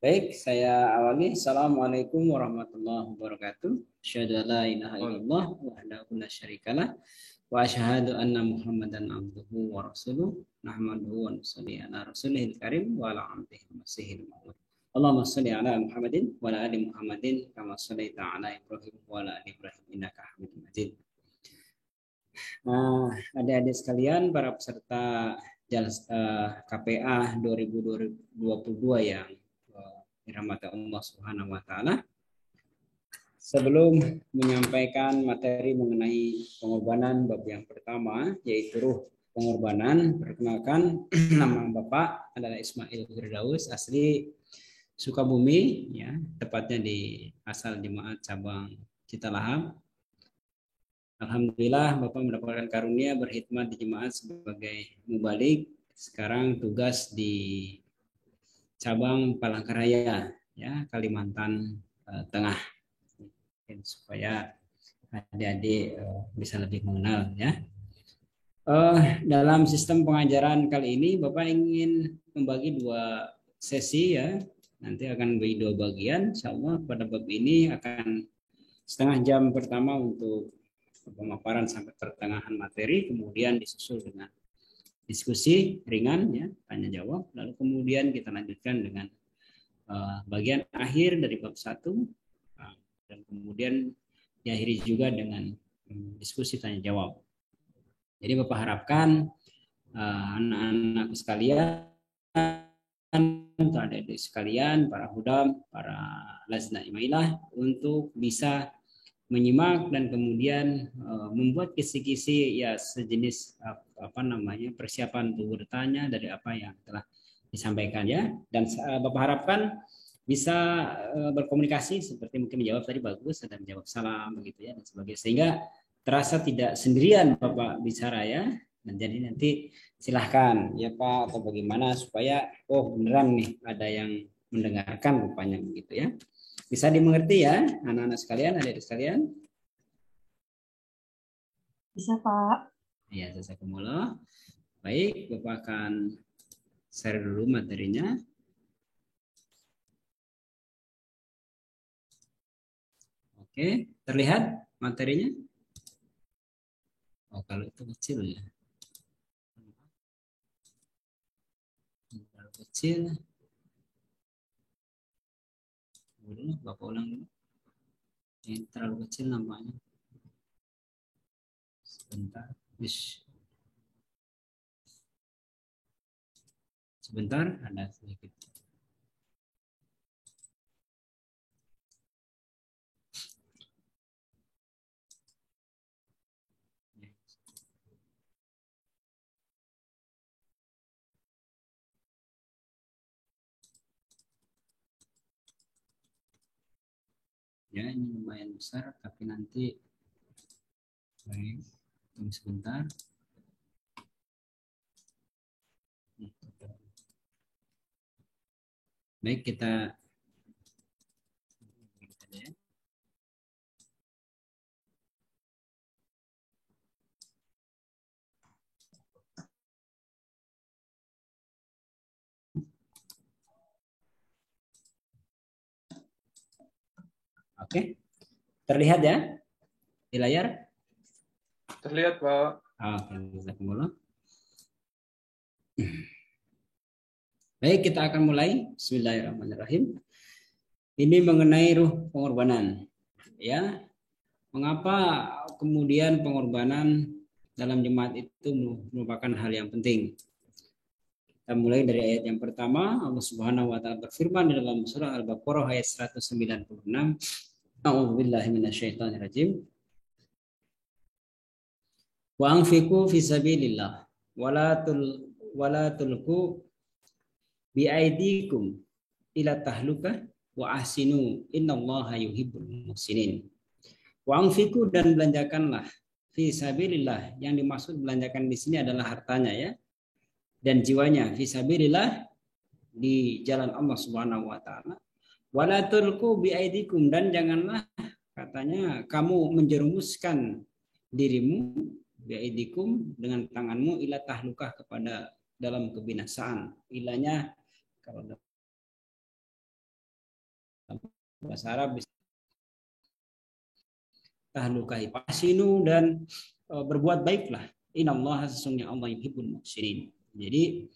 Baik, saya awali. Assalamualaikum warahmatullahi wabarakatuh. Asyhadu an la ilaha illallah wahdahu la syarikalah wa asyhadu anna Muhammadan abduhu wa rasuluh. Nahmaduhu wa nusalli ala rasulihil karim wa ala alihi wa sahbihi mawlud. Allahumma shalli ala Muhammadin wa ala ali Muhammadin kama shallaita ala Ibrahim wa ala ali Ibrahim innaka Hamidum Majid. Nah, adik-adik sekalian, para peserta KPA 2022 yang dirahmati Allah Subhanahu wa taala. Sebelum menyampaikan materi mengenai pengorbanan bab yang pertama yaitu ruh pengorbanan, perkenalkan nama Bapak adalah Ismail Firdaus, asli Sukabumi ya, tepatnya di asal jemaat cabang Citalahap. Alhamdulillah Bapak mendapatkan karunia berkhidmat di jemaat sebagai mubalik. Sekarang tugas di cabang Palangkaraya ya, Kalimantan Tengah, supaya adik-adik bisa lebih mengenal ya. Dalam sistem pengajaran kali ini Bapak ingin membagi dua sesi ya, nanti akan bagi dua bagian. Insyaallah pada bab ini akan setengah jam pertama untuk pemaparan sampai pertengahan materi, kemudian disusul dengan diskusi ringan ya, tanya jawab, lalu kemudian kita lanjutkan dengan bagian akhir dari bab 1 dan kemudian diakhiri juga dengan diskusi tanya jawab. Jadi Bapak harapkan anak-anak sekalian, adik-adik sekalian, para hudam, para lazna imailah untuk bisa menyimak dan kemudian membuat kisi-kisi ya sejenis persiapan untuk bertanya dari apa yang telah disampaikan ya. Dan Bapak harapkan bisa berkomunikasi seperti mungkin menjawab tadi bagus dan menjawab salam begitu ya dan sebagainya, sehingga terasa tidak sendirian Bapak bicara ya. Dan jadi nanti silahkan ya Pak atau bagaimana supaya beneran nih ada yang mendengarkan rupanya begitu ya. Bisa dimengerti ya anak-anak sekalian, adik-adik sekalian? Bisa Pak. Ya, jazakumullah. Baik, Bapak akan share dulu materinya. Oke, terlihat materinya? Oh, kalau itu kecil ya. Kalau kecil, dulu Bapak ulang dulu. Ini terlalu kecil nampaknya. Sebentar. Sebentar, ada sedikit. Ya, ini lumayan besar, tapi nanti baik, tunggu sebentar. Baik, kita Oke, terlihat ya di layar? Terlihat Pak. Oke, jazakumullah. Baik, kita akan mulai. Bismillahirrahmanirrahim. Ini mengenai ruh pengorbanan. Ya, mengapa kemudian pengorbanan dalam jemaat itu merupakan hal yang penting? Kita mulai dari ayat yang pertama. Allah Subhanahu wa taala berfirman di dalam surah Al-Baqarah ayat 196. A'udzubillahi minasyaitonirrajim. Wa anfiqu fi sabilillah wala tulqu bi aidikum ila tahlukah wa ahsinu innallaha yuhibbul muhsinin. Wa anfiqu, dan belanjakanlah fi sabilillah, yang dimaksud belanjakan di sini adalah hartanya ya dan jiwanya, fi sabilillah, di jalan Allah Subhanahu wa taala. Wala tulqu bi aidikum, dan janganlah katanya kamu menjerumuskan dirimu bi aidikum, dengan tanganmu, ila tahlukah, kepada dalam kebinasaan. Ilanya kalau bahasa Arab bisa tahlukai pasinu dan berbuat baiklah. Innallaha sesungguhnya Allah yuhibbul muhsinin. Jadi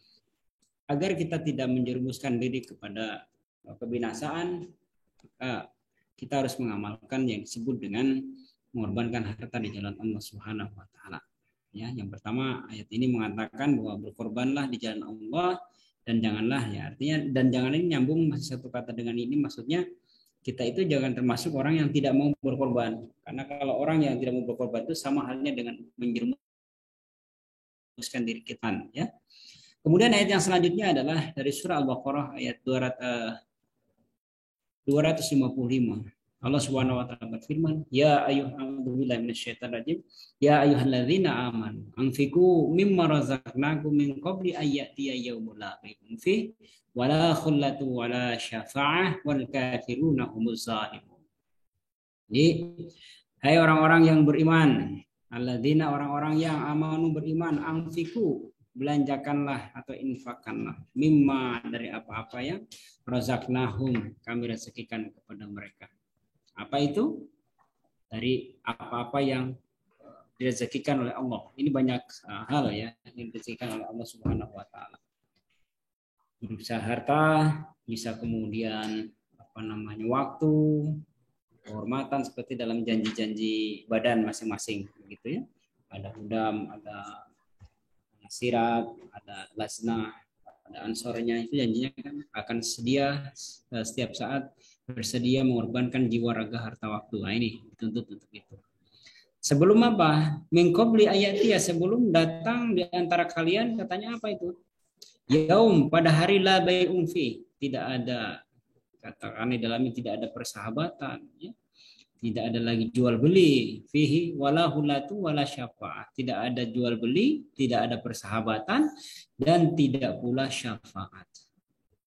agar kita tidak menjerumuskan diri kepada kebinasaan, kita harus mengamalkan yang disebut dengan mengorbankan harta di jalan Allah Subhanahu wa taala. Ya, yang pertama ayat ini mengatakan bahwa berkorbanlah di jalan Allah dan janganlah, ya artinya dan jangan ini nyambung masih satu kata dengan ini, maksudnya kita itu jangan termasuk orang yang tidak mau berkorban. Karena kalau orang yang tidak mau berkorban itu sama halnya dengan menjerumuskan diri kita, ya. Kemudian ayat yang selanjutnya adalah dari surah Al-Baqarah ayat 255. Allah Subhanahu wa taala berfirman, "Ya ayyuhalladzina minasyaitonir rajim, ya ayyuhalladzina amanu, anfiqu mimma razaqnakum min qabli ayyatiya yaumul la bai'un fihi wa la khullatu wa la syafa'ah wal kafiruna humuz zalimun." Jadi, hai orang-orang yang beriman, alladzina orang-orang yang amanu beriman, anfiqu belanjakanlah atau infakkanlah mimma dari apa-apa yang razaqnahum kami rezekikan kepada mereka. Apa itu? Dari apa-apa yang direzekikan oleh Allah. Ini banyak hal ya yang direzekikan oleh Allah Subhanahu wa taala. Bisa harta, bisa kemudian waktu, kehormatan seperti dalam janji-janji badan masing-masing gitu ya. Ada hudam, ada sirat, ada lasna, ada ansornya, itu janjinya kan akan sedia setiap saat bersedia mengorbankan jiwa, raga, harta, waktu. Nah, ini dituntut untuk itu. Sebelum apa? Min qabli ayatiya, sebelum datang di antara kalian, katanya apa itu? Yaum, pada hari la bai'un fi, tidak ada, katakan di dalamnya tidak ada persahabatan, ya. Tidak ada lagi jual beli, fihi wala hulatu wala syafa'ah, tidak ada jual beli, tidak ada persahabatan dan tidak pula syafaat.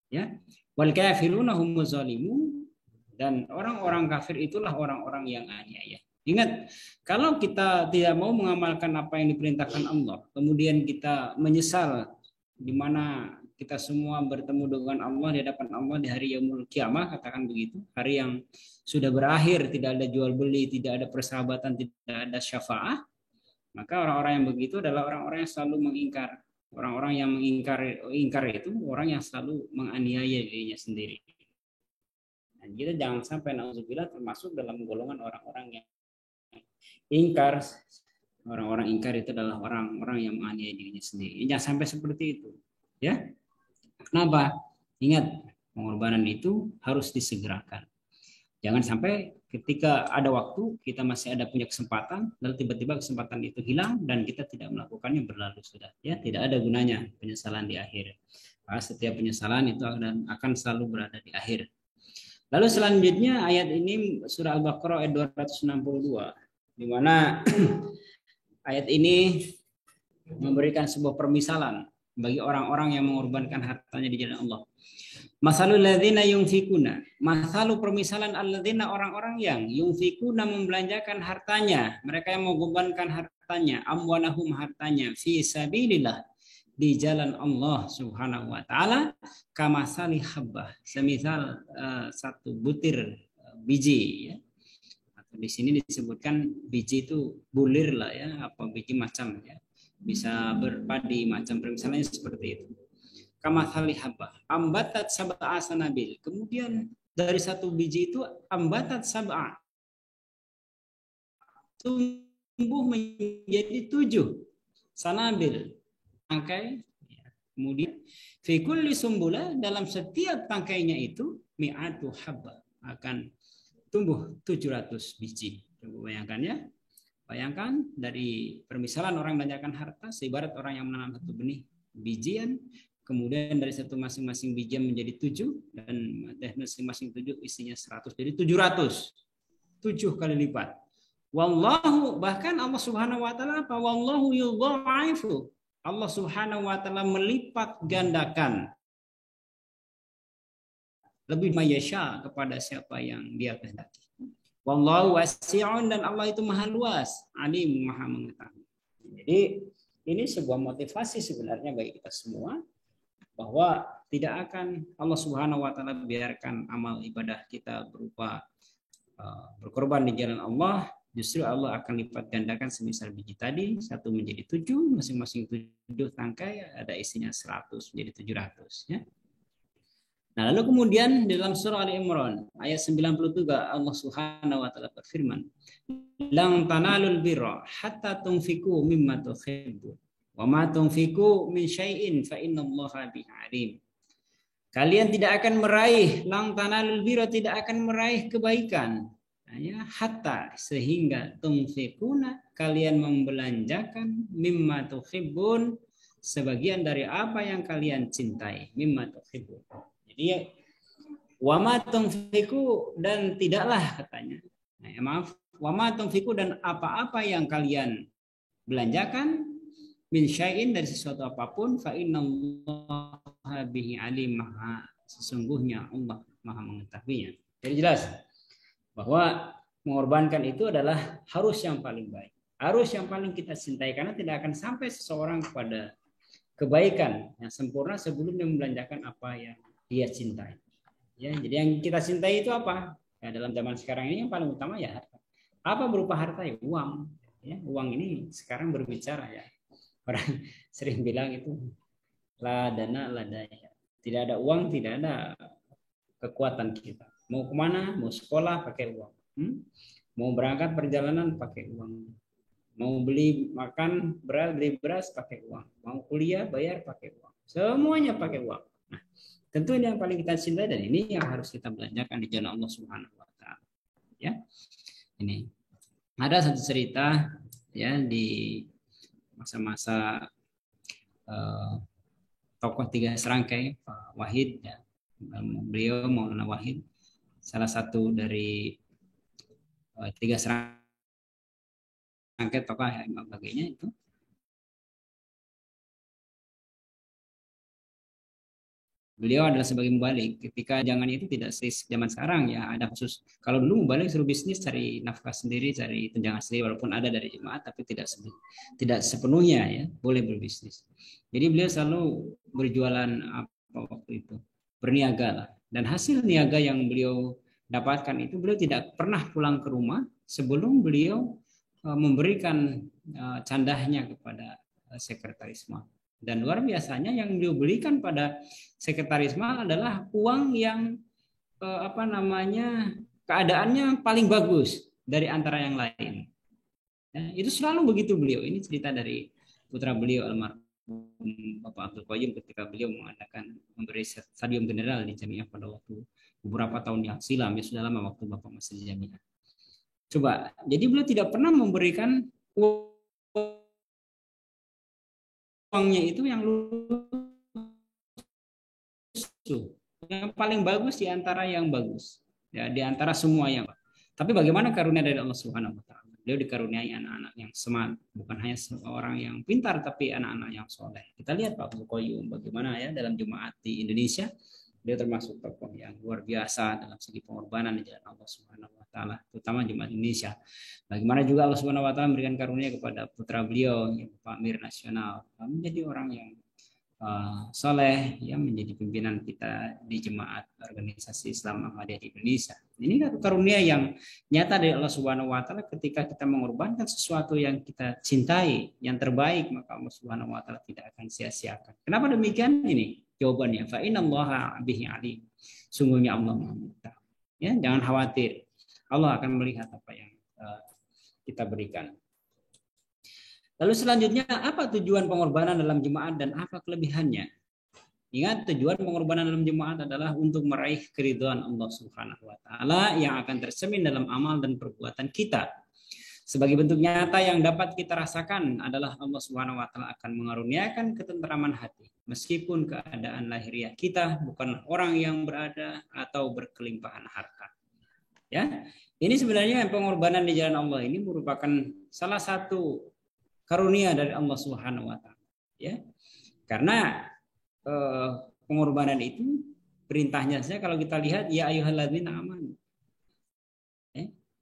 Ya. Wal kafiruna humuz zalimun, dan orang-orang kafir itulah orang-orang yang aniaya. Ingat, kalau kita tidak mau mengamalkan apa yang diperintahkan Allah, kemudian kita menyesal di mana kita semua bertemu dengan Allah di hadapan Allah di hari yaumul kiamah, katakan begitu, hari yang sudah berakhir, tidak ada jual beli, tidak ada persahabatan, tidak ada syafaat, maka orang-orang yang begitu adalah orang-orang yang selalu mengingkar. Orang-orang yang mengingkar itu orang yang selalu menganiaya dirinya sendiri. Dan kita jangan sampai nauzubillah termasuk dalam golongan orang-orang yang ingkar. Orang-orang ingkar itu adalah orang-orang yang menganiaya dirinya sendiri. Jangan sampai seperti itu, ya. Kenapa? Ingat, pengorbanan itu harus disegerakan. Jangan sampai ketika ada waktu, kita masih ada punya kesempatan, lalu tiba-tiba kesempatan itu hilang dan kita tidak melakukannya, berlalu sudah. Ya, tidak ada gunanya penyesalan di akhir. Karena setiap penyesalan itu akan selalu berada di akhir. Lalu selanjutnya ayat ini surah Al-Baqarah ayat 262, di mana ayat ini memberikan sebuah permisalan bagi orang-orang yang mengorbankan hartanya di jalan Allah. Masalul ladzina yunfikuna, masalu permisalan alladzina orang-orang yang yunfikuna membelanjakan hartanya, mereka yang mengorbankan hartanya, amwalahum hartanya fi sabilillah, di jalan Allah Subhanahu wa taala, kamasali habbah, semisal satu butir biji, ya. Atau di sini disebutkan biji itu bulir lah ya, apa biji macam ya. Bisa berpadi macam, misalnya seperti itu. Kamasali habbah, ambatat sab'a sanabil. Kemudian dari satu biji itu ambatat sab'a, tumbuh menjadi 7 sanabil, tangkai. Kemudian fi kulli sumbula, dalam setiap tangkainya itu mi'atu habba, akan tumbuh 700 biji. Coba bayangkan ya. Bayangkan dari permisalan orang membelanjakan harta, seibarat orang yang menanam satu benih bijian, kemudian dari satu masing-masing bijian menjadi 7, dan masing-masing 7 isinya 100, jadi 700, 7 kali lipat. Wallahu, bahkan Allah Subhanahu wa taala apa? Wallahu yudha'ifu, Allah Subhanahu wa taala melipat gandakan lebih mayasya kepada siapa yang dia kehendaki. Wallahu wasi'un, dan Allah itu maha luas, alim, maha mengetahui. Jadi ini sebuah motivasi sebenarnya bagi kita semua, bahwa tidak akan Allah Subhanahu wa taala biarkan amal ibadah kita berupa berkorban di jalan Allah. Justru Allah akan lipat gandakan semisal biji tadi, 1 menjadi 7, masing-masing 7 tangkai ada isinya 100 menjadi 700 ya. Nah, lalu kemudian di dalam surah Ali Imran ayat 93 Allah Subhanahu wa taala berfirman, "Lan tanalul birra hatta tunfiqu mimma tuhibbun wa ma tunfiqu min syai'in fa innallaha bihi alim." Kalian tidak akan meraih, lang tanalul birra, tidak akan meraih kebaikan. Ya, hatta sehingga tunfikuna, kalian membelanjakan mimma tuhibbun, sebagian dari apa yang kalian cintai, mimma tuhibbun. Jadi wama tunfiku, dan tidaklah katanya. Wama tunfiku, dan apa-apa yang kalian belanjakan min syai'in, dari sesuatu apapun, fa innallaha bihi alim, sesungguhnya Allah Maha mengetahuinya. Jadi jelas bahwa mengorbankan itu adalah harus yang paling baik, harus yang paling kita cintai, karena tidak akan sampai seseorang kepada kebaikan yang sempurna sebelum dia membelanjakan apa yang dia cintai. Ya, jadi yang kita cintai itu apa? Ya, dalam zaman sekarang ini yang paling utama ya harta. Apa berupa harta? Ya, uang. Ya, uang ini sekarang berbicara ya. Orang sering bilang itu la dana la daya. Tidak ada uang, tidak ada kekuatan kita. Mau kemana? Mau sekolah pakai uang. Mau berangkat perjalanan pakai uang. Mau beli makan beras, beli beras pakai uang. Mau kuliah bayar pakai uang. Semuanya pakai uang. Nah, tentu ini yang paling kita cintai, dan ini yang harus kita belanjakan di jalan Allah Subhanahu wa taala. Ya. Ini ada satu cerita ya di masa-masa tokoh 3 serangkai, Pak Wahid ya. Beliau Maulana Wahid, salah satu dari 3 serangkai tokoh yang bagainya itu. Beliau adalah sebagai mubalik. Ketika jangan itu tidak zaman sekarang ya, ada khusus. Kalau dulu mubalik suruh bisnis, cari nafkah sendiri, cari tunjangan sendiri, walaupun ada dari jemaat, tapi tidak sepenuhnya ya boleh berbisnis. Jadi beliau selalu berjualan apa waktu itu, berniaga lah. Dan hasil niaga yang beliau dapatkan itu, beliau tidak pernah pulang ke rumah sebelum beliau memberikan candahnya kepada sekretaris mal. Dan luar biasanya yang beliau belikan pada sekretaris mal adalah uang yang keadaannya paling bagus dari antara yang lain. Ya, itu selalu begitu beliau. Ini cerita dari putra beliau almarhum Bapak Abdul Qayyum ketika beliau mengadakan memberi stadium general di Jamiah pada waktu beberapa tahun yang silam, ya sudah lama waktu Bapak masih di Jamiah. Coba, jadi beliau tidak pernah memberikan uangnya itu yang lusuh, yang paling bagus di antara yang bagus, ya, di antara semua yang. Tapi bagaimana karunia dari Allah Subhanahu wa taala? Beliau dikaruniai anak-anak yang smart, bukan hanya orang yang pintar, tapi anak-anak yang soleh. Kita lihat Pak Abdul Qayyum bagaimana ya dalam jemaat di Indonesia. Dia termasuk tokoh yang luar biasa dalam segi pengorbanan di jalan Allah Subhanahu wa taala, terutama jemaat Indonesia. Bagaimana juga Allah Subhanahu wa taala memberikan karunia kepada putra beliau, Pak Amir Nasional, menjadi orang yang soleh, ya, menjadi pimpinan kita di jemaat organisasi Islam Ahmadiyah di Indonesia. Ini karunia yang nyata dari Allah Subhanahu wa taala. Ketika kita mengorbankan sesuatu yang kita cintai, yang terbaik, maka Allah Subhanahu wa taala tidak akan sia-siakan. Kenapa demikian? Ini jawabannya, fa innallaha bihi alim. Sungguhnya Allah Maha mengetahui. Ya, jangan khawatir. Allah akan melihat apa yang kita berikan. Lalu selanjutnya, apa tujuan pengorbanan dalam jemaat dan apa kelebihannya? Ingat, tujuan pengorbanan dalam jemaat adalah untuk meraih keridhaan Allah Subhanahu wa taala yang akan tercermin dalam amal dan perbuatan kita. Sebagai bentuk nyata yang dapat kita rasakan adalah Allah Subhanahu wa taala akan mengaruniakan ketentraman hati meskipun keadaan lahiriah kita bukan orang yang berada atau berkelimpahan harta. Ya. Ini sebenarnya pengorbanan di jalan Allah ini merupakan salah satu karunia dari Allah Subhanahu wa taala, ya. Karena pengorbanan itu perintahnya saja kalau kita lihat, ya ayyuhalladzina amanu.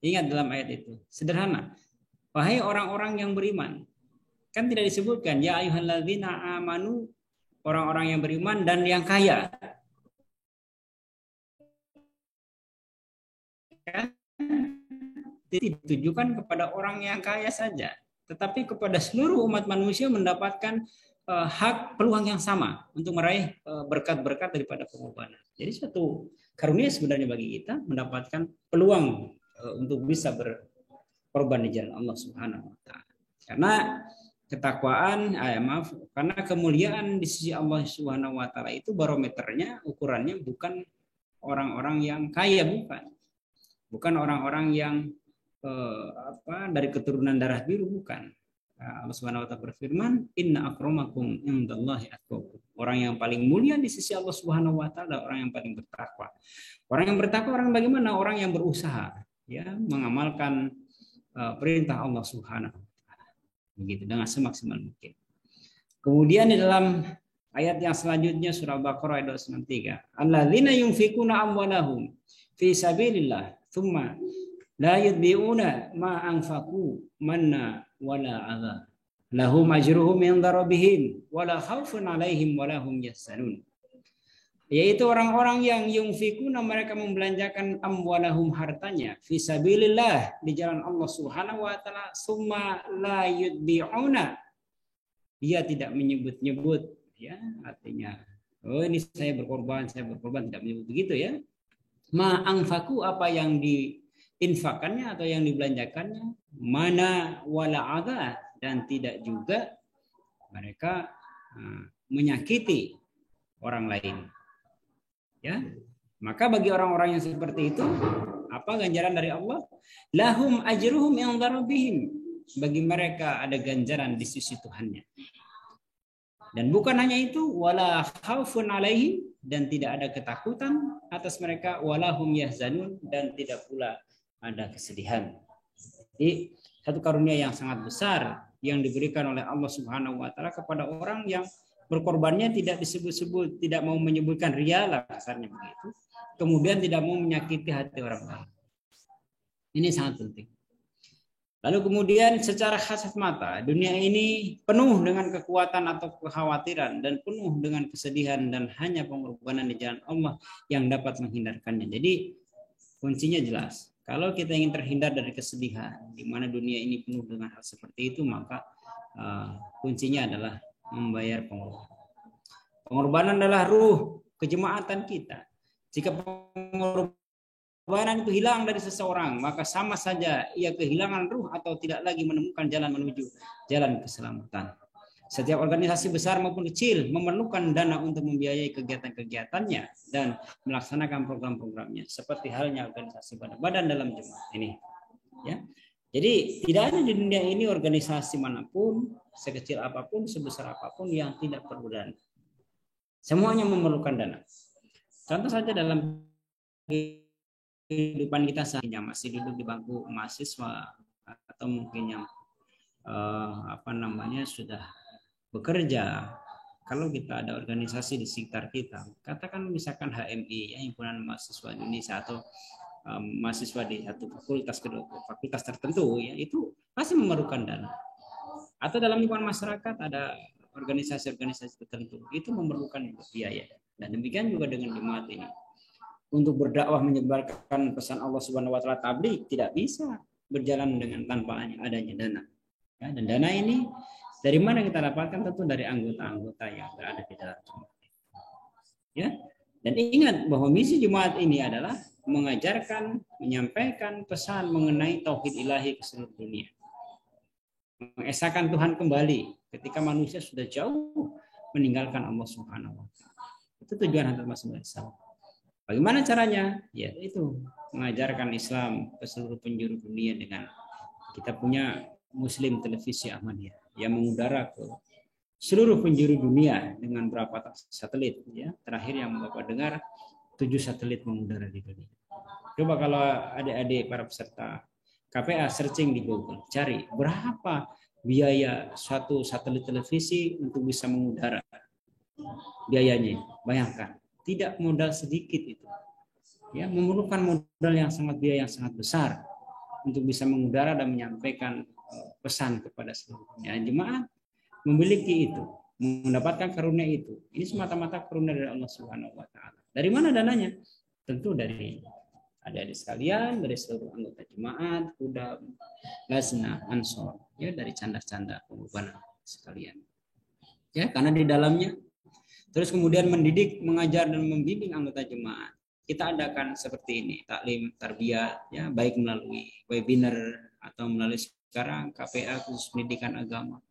Ingat dalam ayat itu, sederhana. Wahai orang-orang yang beriman. Kan tidak disebutkan ya ayyuhalladzina amanu orang-orang yang beriman dan yang kaya. Ditujukan kepada orang yang kaya saja, tetapi kepada seluruh umat manusia mendapatkan hak peluang yang sama untuk meraih berkat-berkat daripada pengorbanan. Jadi suatu karunia sebenarnya bagi kita mendapatkan peluang untuk bisa berkorban di jalan Allah Subhanahu wa taala. Karena ketakwaan, karena kemuliaan di sisi Allah Subhanahu wa taala itu barometernya, ukurannya bukan orang-orang yang kaya, bukan orang-orang yang dari keturunan darah biru, bukan. Allah Subhanahu wa taala berfirman, "Inna akramakum indallahi atqakum." Orang yang paling mulia di sisi Allah Subhanahu wa taala orang yang paling bertakwa. Orang yang bertakwa orang bagaimana? Orang yang berusaha ya mengamalkan perintah Allah Subhanahu wa taala. Begitu dengan semaksimal mungkin. Kemudian di dalam ayat yang selanjutnya surah Al-Baqarah ayat 93, "Alladzina yunfikuna amwalahum fi sabilillah tsumma la yudbi'una ma anfaqu manna wala adha lahum ajruhum 'inda rabbihim wala khaufun 'alaihim wala hum yahzanun." Yaitu orang-orang yang yunfikuna, mereka membelanjakan amwalahum, hartanya, fi sabilillah, di jalan Allah Subhanahu wa taala, summa la yudbi'una, dia tidak menyebut-nyebut ya, artinya ini saya berkorban, tidak menyebut begitu ya. Ma anfaku, apa yang diinfakannya atau yang dibelanjakannya, mana wala adha, dan tidak juga mereka menyakiti orang lain. Ya, maka bagi orang-orang yang seperti itu, apa ganjaran dari Allah? Lahum ajruhum 'inda rabbihim, bagi mereka ada ganjaran di sisi Tuhannya. Dan bukan hanya itu, wala khaufun 'alaihim, dan tidak ada ketakutan atas mereka, wala hum yahzanun, dan tidak pula ada kesedihan. Jadi satu karunia yang sangat besar yang diberikan oleh Allah Subhanahu wa taala kepada orang yang berkorbannya tidak disebut-sebut, tidak mau menyebutkan ria lah kasarnya begitu. Kemudian tidak mau menyakiti hati orang lain. Ini sangat penting. Lalu kemudian secara kasat mata, dunia ini penuh dengan kekuatan atau kekhawatiran dan penuh dengan kesedihan, dan hanya pengorbanan di jalan Allah yang dapat menghindarkannya. Jadi kuncinya jelas. Kalau kita ingin terhindar dari kesedihan, di mana dunia ini penuh dengan hal seperti itu, maka kuncinya adalah membayar pengorbanan. Pengorbanan adalah ruh kejemaatan kita. Jika pengorbanan itu hilang dari seseorang, maka sama saja ia kehilangan ruh atau tidak lagi menemukan jalan menuju jalan keselamatan. Setiap organisasi besar maupun kecil memerlukan dana untuk membiayai kegiatan-kegiatannya dan melaksanakan program-programnya, seperti halnya organisasi badan dalam jemaat ini. Ya. Jadi tidak ada di dunia ini organisasi manapun, sekecil apapun, sebesar apapun, yang tidak perlu dana. Semuanya memerlukan dana. Contoh saja dalam kehidupan kita sehari-hari, masih duduk di bangku mahasiswa atau mungkin yang sudah bekerja. Kalau kita ada organisasi di sekitar kita, katakan misalkan HMI, ya, Himpunan Mahasiswa Indonesia, atau mahasiswa di satu fakultas tertentu, ya, itu pasti memerlukan dana. Atau dalam lingkungan masyarakat ada organisasi-organisasi tertentu, itu memerlukan biaya. Dan demikian juga dengan jemaat ini. Untuk berdakwah menyebarkan pesan Allah Subhanahu wa taala, tabligh, tidak bisa berjalan dengan tanpa adanya dana. Ya, dan dana ini dari mana kita dapatkan? Tentu dari anggota-anggota yang berada di dalam jemaat. Ya. Dan ingat bahwa misi jemaat ini adalah mengajarkan, menyampaikan pesan mengenai tauhid ilahi ke seluruh dunia. Mengesahkan Tuhan kembali ketika manusia sudah jauh meninggalkan Allah Subhanahu wa taala. Itu tujuan Hadrat Masih Maud. Bagaimana caranya? Ya, itu mengajarkan Islam ke seluruh penjuru dunia dengan kita punya Muslim Televisi Ahmadiyah yang mengudara ke seluruh penjuru dunia dengan berapa satelit, ya. Terakhir yang Bapak dengar 7 satelit mengudara di dunia. Coba kalau adik-adik para peserta KPA searching di Google, cari berapa biaya suatu satelit televisi untuk bisa mengudara. Biayanya, bayangkan, tidak modal sedikit itu. Ya, memerlukan modal yang sangat, biaya yang sangat besar untuk bisa mengudara dan menyampaikan pesan kepada seluruh dunia. Jemaat memiliki itu. mendapatkan karunia itu. Ini semata-mata karunia dari Allah Subhanahu wa taala. Dari mana dananya? Tentu dari adik-adik sekalian, dari seluruh anggota jemaat, Hudam, Lazna, Ansor, ya, dari canda-canda pengorbanan sekalian. Ya, karena di dalamnya terus kemudian mendidik, mengajar dan membimbing anggota jemaat. Kita adakan seperti ini, taklim, tarbiyah, ya, baik melalui webinar atau melalui sekarang KPA, khusus pendidikan agama.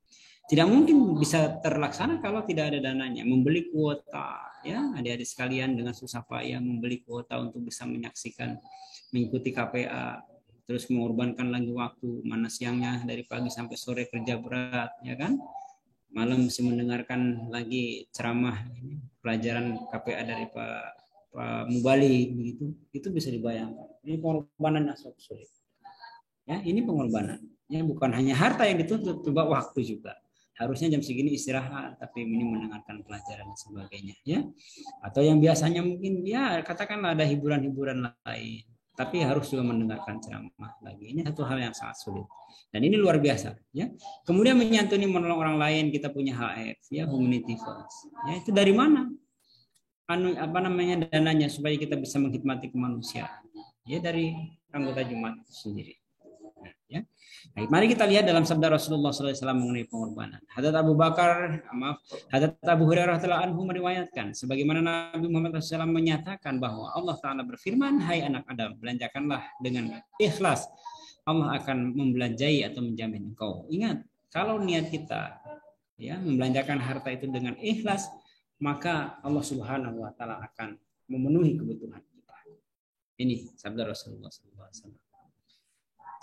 Tidak mungkin bisa terlaksana kalau tidak ada dananya. Membeli kuota, ya, adik-adik sekalian dengan susah payah membeli kuota untuk bisa menyaksikan, mengikuti KPA, terus mengorbankan lagi waktu, mana siangnya dari pagi sampai sore kerja berat, ya kan? Malam mesti mendengarkan lagi ceramah pelajaran KPA dari Pak Mubali, begitu. Itu bisa dibayangkan. Ini pengorbanan yang sangat sulit. Ya, ini pengorbanan. Ya, bukan hanya harta yang dituntut, coba waktu juga. Harusnya jam segini istirahat, tapi ini mendengarkan pelajaran dan sebagainya, ya. Atau yang biasanya mungkin ya katakanlah ada hiburan-hiburan lain, tapi harus juga mendengarkan ceramah lagi. Ini satu hal yang sangat sulit. Dan ini luar biasa, ya. Kemudian menyantuni, menolong orang lain, kita punya HF, ya, humanity first. Ya, itu dari mana? Dananya supaya kita bisa menghikmati kemanusiaan. Ya, dari anggota jemaat sendiri. Ya. Baik, mari kita lihat dalam sabda Rasulullah SAW mengenai pengorbanan. Hadrat Abu Hurairah radhiyallahu anhu meriwayatkan, sebagaimana Nabi Muhammad SAW menyatakan bahwa Allah Taala berfirman, hai anak Adam, belanjakanlah dengan ikhlas, Allah akan membelanjai atau menjamin engkau. Ingat, kalau niat kita, ya, membelanjakan harta itu dengan ikhlas, maka Allah Subhanahu Wa Taala akan memenuhi kebutuhan kita. Ini sabda Rasulullah SAW.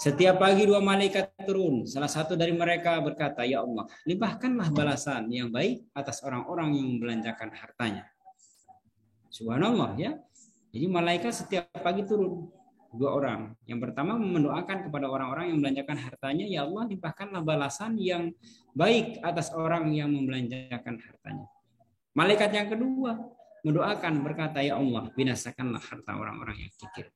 Setiap pagi 2 malaikat turun. Salah satu dari mereka berkata, ya Allah, limpahkanlah balasan yang baik atas orang-orang yang membelanjakan hartanya. Subhanallah, ya. Jadi malaikat setiap pagi turun 2 orang. Yang pertama mendoakan kepada orang-orang yang membelanjakan hartanya, ya Allah, limpahkanlah balasan yang baik atas orang yang membelanjakan hartanya. Malaikat yang kedua mendoakan, berkata, ya Allah, binasakanlah harta orang-orang yang kikir.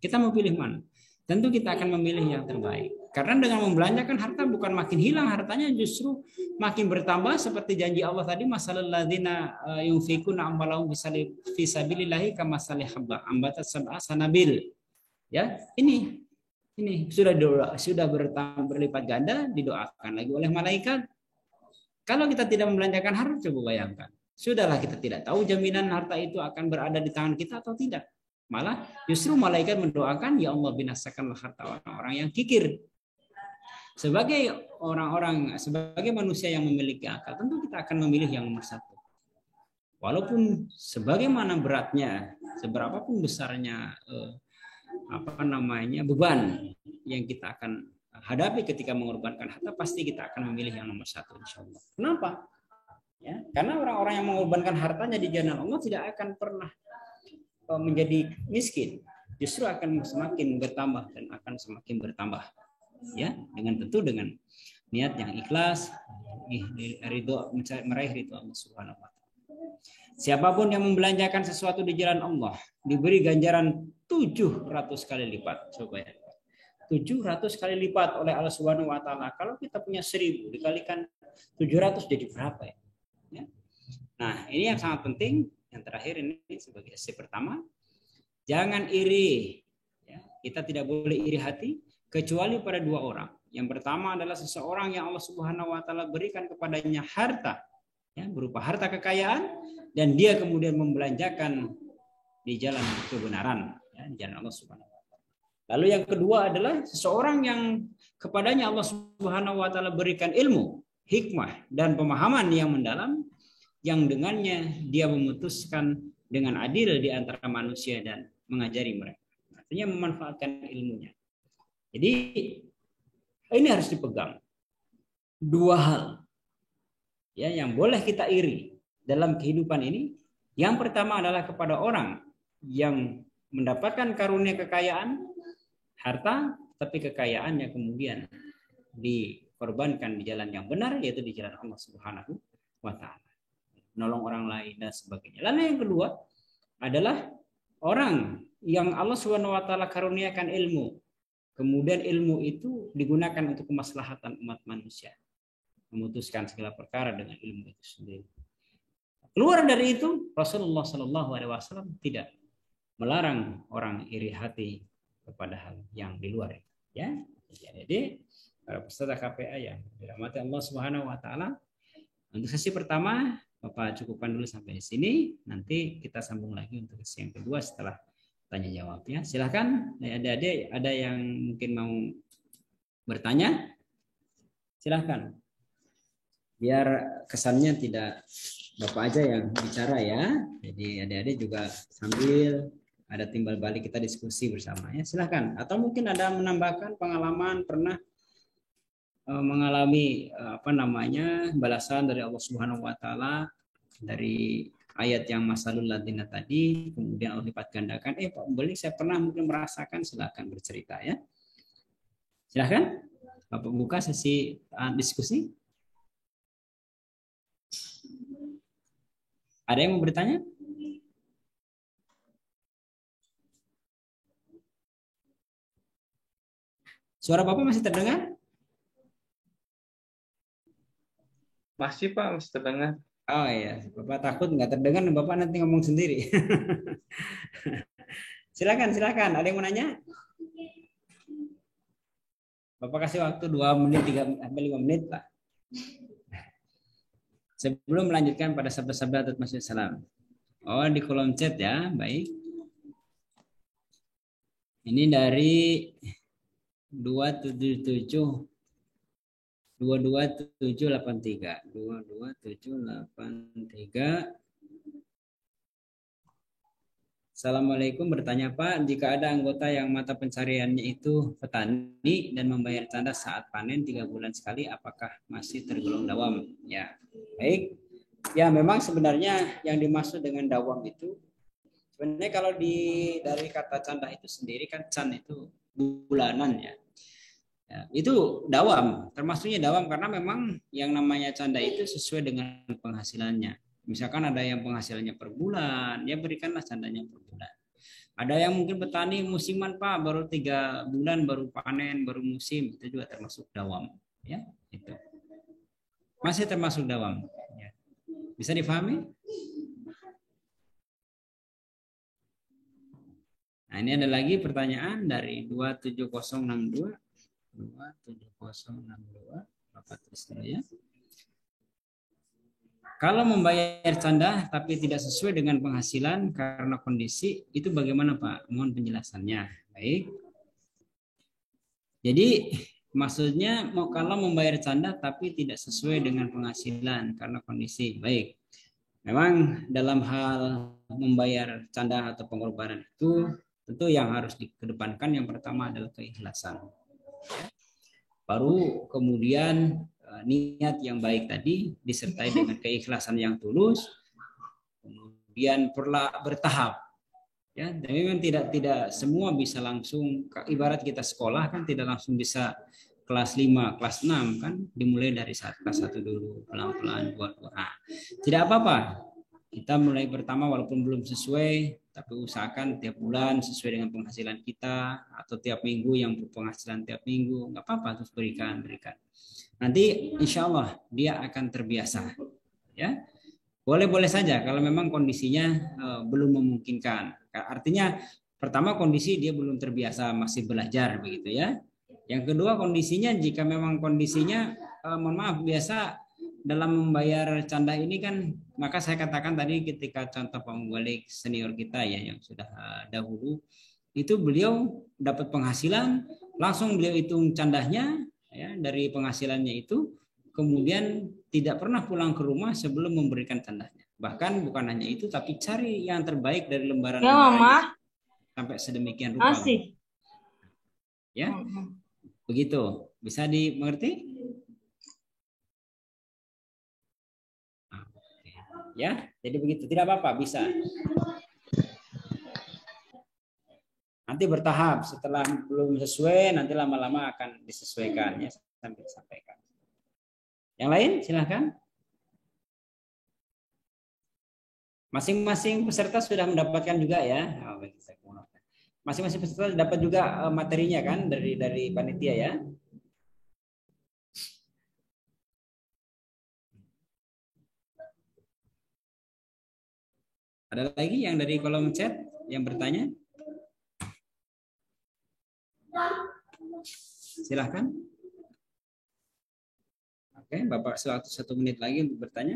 Kita mau pilih mana? Tentu kita akan memilih yang terbaik. Karena dengan membelanjakan harta bukan makin hilang hartanya, justru makin bertambah seperti janji Allah tadi, masalul ladzina yunfikuna amwalahum fi sabilillahi kamasalih habba ambatat sab'a sanabil. Ya, ini sudah berlipat ganda, didoakan lagi oleh malaikat. Kalau kita tidak membelanjakan harta, coba bayangkan. Sudahlah, kita tidak tahu jaminan harta itu akan berada di tangan kita atau tidak. Malah justru malaikat mendoakan, ya Allah, binasakanlah harta orang-orang yang kikir. Sebagai manusia yang memiliki akal, tentu kita akan memilih yang nomor satu. Walaupun sebagaimana beratnya, seberapapun besarnya beban yang kita akan hadapi ketika mengorbankan harta, pasti kita akan memilih yang nomor satu, insya Allah. Kenapa? Ya, karena orang-orang yang mengorbankan hartanya di jalan Allah tidak akan pernah menjadi miskin, justru akan semakin bertambah dan akan semakin bertambah, ya, dengan niat yang ikhlas, meraih ridho Allah Subhanahu wa Ta'ala. Siapapun yang membelanjakan sesuatu di jalan Allah diberi ganjaran 700 kali lipat. Coba ya, 700 kali lipat oleh Allah Subhanahu wa Ta'ala. Kalau kita punya 1000 dikalikan 700 jadi berapa ya? Nah, ini yang sangat penting. Yang terakhir ini sebagai step pertama, jangan iri. Ya, kita tidak boleh iri hati kecuali pada 2 orang. Yang pertama adalah seseorang yang Allah Subhanahu Wa Taala berikan kepadanya harta, ya, berupa harta kekayaan, dan dia kemudian membelanjakan di jalan kebenaran, ya, di jalan Allah Subhanahu Wa Taala. Lalu yang kedua adalah seseorang yang kepadanya Allah Subhanahu Wa Taala berikan ilmu, hikmah, dan pemahaman yang mendalam, yang dengannya dia memutuskan dengan adil di antara manusia dan mengajari mereka. Artinya memanfaatkan ilmunya. Jadi ini harus dipegang. 2 hal, ya, yang boleh kita iri dalam kehidupan ini. Yang pertama adalah kepada orang yang mendapatkan karunia kekayaan, harta, tapi kekayaannya kemudian dikorbankan di jalan yang benar, yaitu di jalan Allah Subhanahu wa Ta'ala. Menolong orang lain dan sebagainya. Lalu yang kedua adalah orang yang Allah Subhanahu wa Ta'ala karuniakan ilmu, kemudian ilmu itu digunakan untuk kemaslahatan umat manusia. memutuskan segala perkara dengan ilmu itu sendiri. Keluar dari itu, Rasulullah Shallallahu Alaihi Wasallam tidak melarang orang iri hati kepada hal yang di luar itu. Ya, jadi para peserta KPA yang dirahmati Allah Subhanahu Wa Taala, untuk sesi pertama Bapak cukupkan dulu sampai di sini. Nanti kita sambung lagi untuk sesi yang kedua setelah tanya jawab ya. Silahkan adik-adik ada yang mungkin mau bertanya, silahkan. Biar kesannya tidak Bapak aja yang bicara ya. Jadi adik-adik juga sambil ada timbal balik kita diskusi bersama ya. Silahkan. Atau mungkin ada menambahkan pengalaman pernah mengalami balasan dari Allah Subhanahu Wa Taala dari ayat yang masalul ladina tadi, kemudian Allah lipat gandakan. Pak Beli, saya pernah mungkin merasakan, silahkan bercerita ya. Silahkan. Bapak buka sesi diskusi. Ada yang mau bertanya? Suara Bapak masih terdengar? Masih Pak, masih terdengar. Oh iya, Bapak takut nggak terdengar, Bapak nanti ngomong sendiri. Silakan. Ada yang mau nanya? Bapak kasih waktu 2 menit, 3-5 menit, Pak. Sebelum melanjutkan pada sabda-sabda Hadrat Masih Salam. Oh, di kolom chat ya, baik. Ini dari 277 22783 22783. Assalamualaikum, bertanya Pak, jika ada anggota yang mata pencariannya itu petani dan membayar canda saat panen 3 bulan sekali, apakah masih tergolong dawam? Ya, baik. Ya, memang sebenarnya yang dimaksud dengan dawam itu sebenarnya kalau dari kata canda itu sendiri kan can itu bulanan ya. Ya, itu dawam, termasuknya dawam karena memang yang namanya canda itu sesuai dengan penghasilannya. Misalkan ada yang penghasilannya per bulan, ya berikanlah candanya per bulan. Ada yang mungkin petani musiman Pak, baru 3 bulan baru panen, baru musim, itu juga termasuk dawam. Ya, itu masih termasuk dawam. Ya. Bisa difahami? Nah, ini ada lagi pertanyaan dari 27062. 27062, Bapak tulis dulu ya. Kalau membayar canda tapi tidak sesuai dengan penghasilan karena kondisi, itu bagaimana Pak? Mohon penjelasannya. Baik. Jadi maksudnya kalau membayar canda tapi tidak sesuai dengan penghasilan karena kondisi. Baik. Memang dalam hal membayar canda atau pengorbanan itu tentu yang harus dikedepankan yang pertama adalah keikhlasan. Baru kemudian niat yang baik tadi disertai dengan keikhlasan yang tulus, kemudian bertahap. Ya, dan memang tidak semua bisa langsung, ibarat kita sekolah kan tidak langsung bisa kelas 5, kelas 6 kan, dimulai dari kelas 1 dulu, pelan-pelan buat. Nah, tidak apa-apa. Kita mulai pertama walaupun belum sesuai, tapi usahakan tiap bulan sesuai dengan penghasilan kita, atau tiap minggu yang berpenghasilan tiap minggu, nggak apa-apa, terus berikan. Nanti insya Allah dia akan terbiasa. Ya, boleh saja kalau memang kondisinya belum memungkinkan. Artinya pertama kondisi dia belum terbiasa, masih belajar begitu ya. Yang kedua kondisinya jika memang kondisinya mohon maaf biasa dalam membayar canda ini kan, maka saya katakan tadi ketika contoh Pak Mubalik senior kita ya yang sudah dahulu itu beliau dapat penghasilan langsung beliau hitung candanya ya dari penghasilannya itu, kemudian tidak pernah pulang ke rumah sebelum memberikan candanya. Bahkan bukan hanya itu tapi cari yang terbaik dari lembaran-lembaran sampai sedemikian rupa. Masih. Ya. Begitu. Bisa dimengerti? Ya, jadi begitu. Tidak apa-apa, bisa. Nanti bertahap. Setelah belum sesuai, nanti lama-lama akan disesuaikan ya sampai disampaikan. Yang lain, silahkan. Masing-masing peserta sudah mendapatkan juga ya. Masing-masing peserta dapat juga materinya kan dari panitia ya. Ada lagi yang dari kolom chat yang bertanya? Silahkan. Oke, Bapak satu menit lagi untuk bertanya.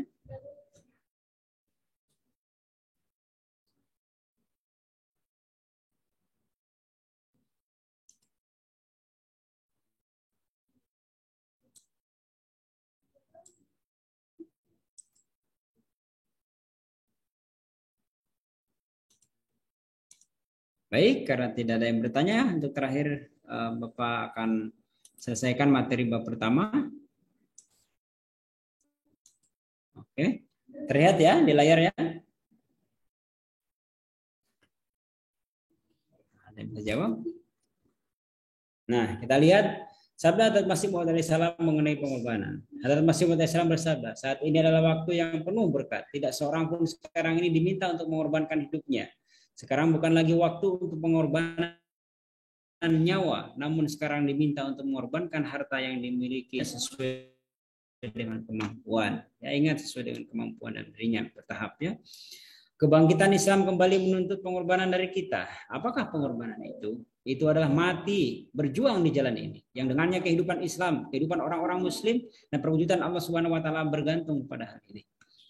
Baik, karena tidak ada yang bertanya, untuk terakhir Bapak akan selesaikan materi bab pertama. Oke, terlihat ya di layar ya. Ada yang bisa jawab? Nah, kita lihat sabda Hadrat Masih Maud alaihissalam mengenai pengorbanan. Hadrat Masih Maud alaihissalam bersabda, saat ini adalah waktu yang penuh berkat. Tidak seorang pun sekarang ini diminta untuk mengorbankan hidupnya. Sekarang bukan lagi waktu untuk pengorbanan nyawa, namun sekarang diminta untuk mengorbankan harta yang dimiliki sesuai dengan kemampuan. Ya, ingat sesuai dengan kemampuan dan dirinya bertahap ya. Kebangkitan Islam kembali menuntut pengorbanan dari kita. Apakah pengorbanan itu? Itu adalah mati, berjuang di jalan ini. Yang dengannya kehidupan Islam, kehidupan orang-orang Muslim, dan perwujudan Allah Subhanahu Wa Taala bergantung pada hal ini.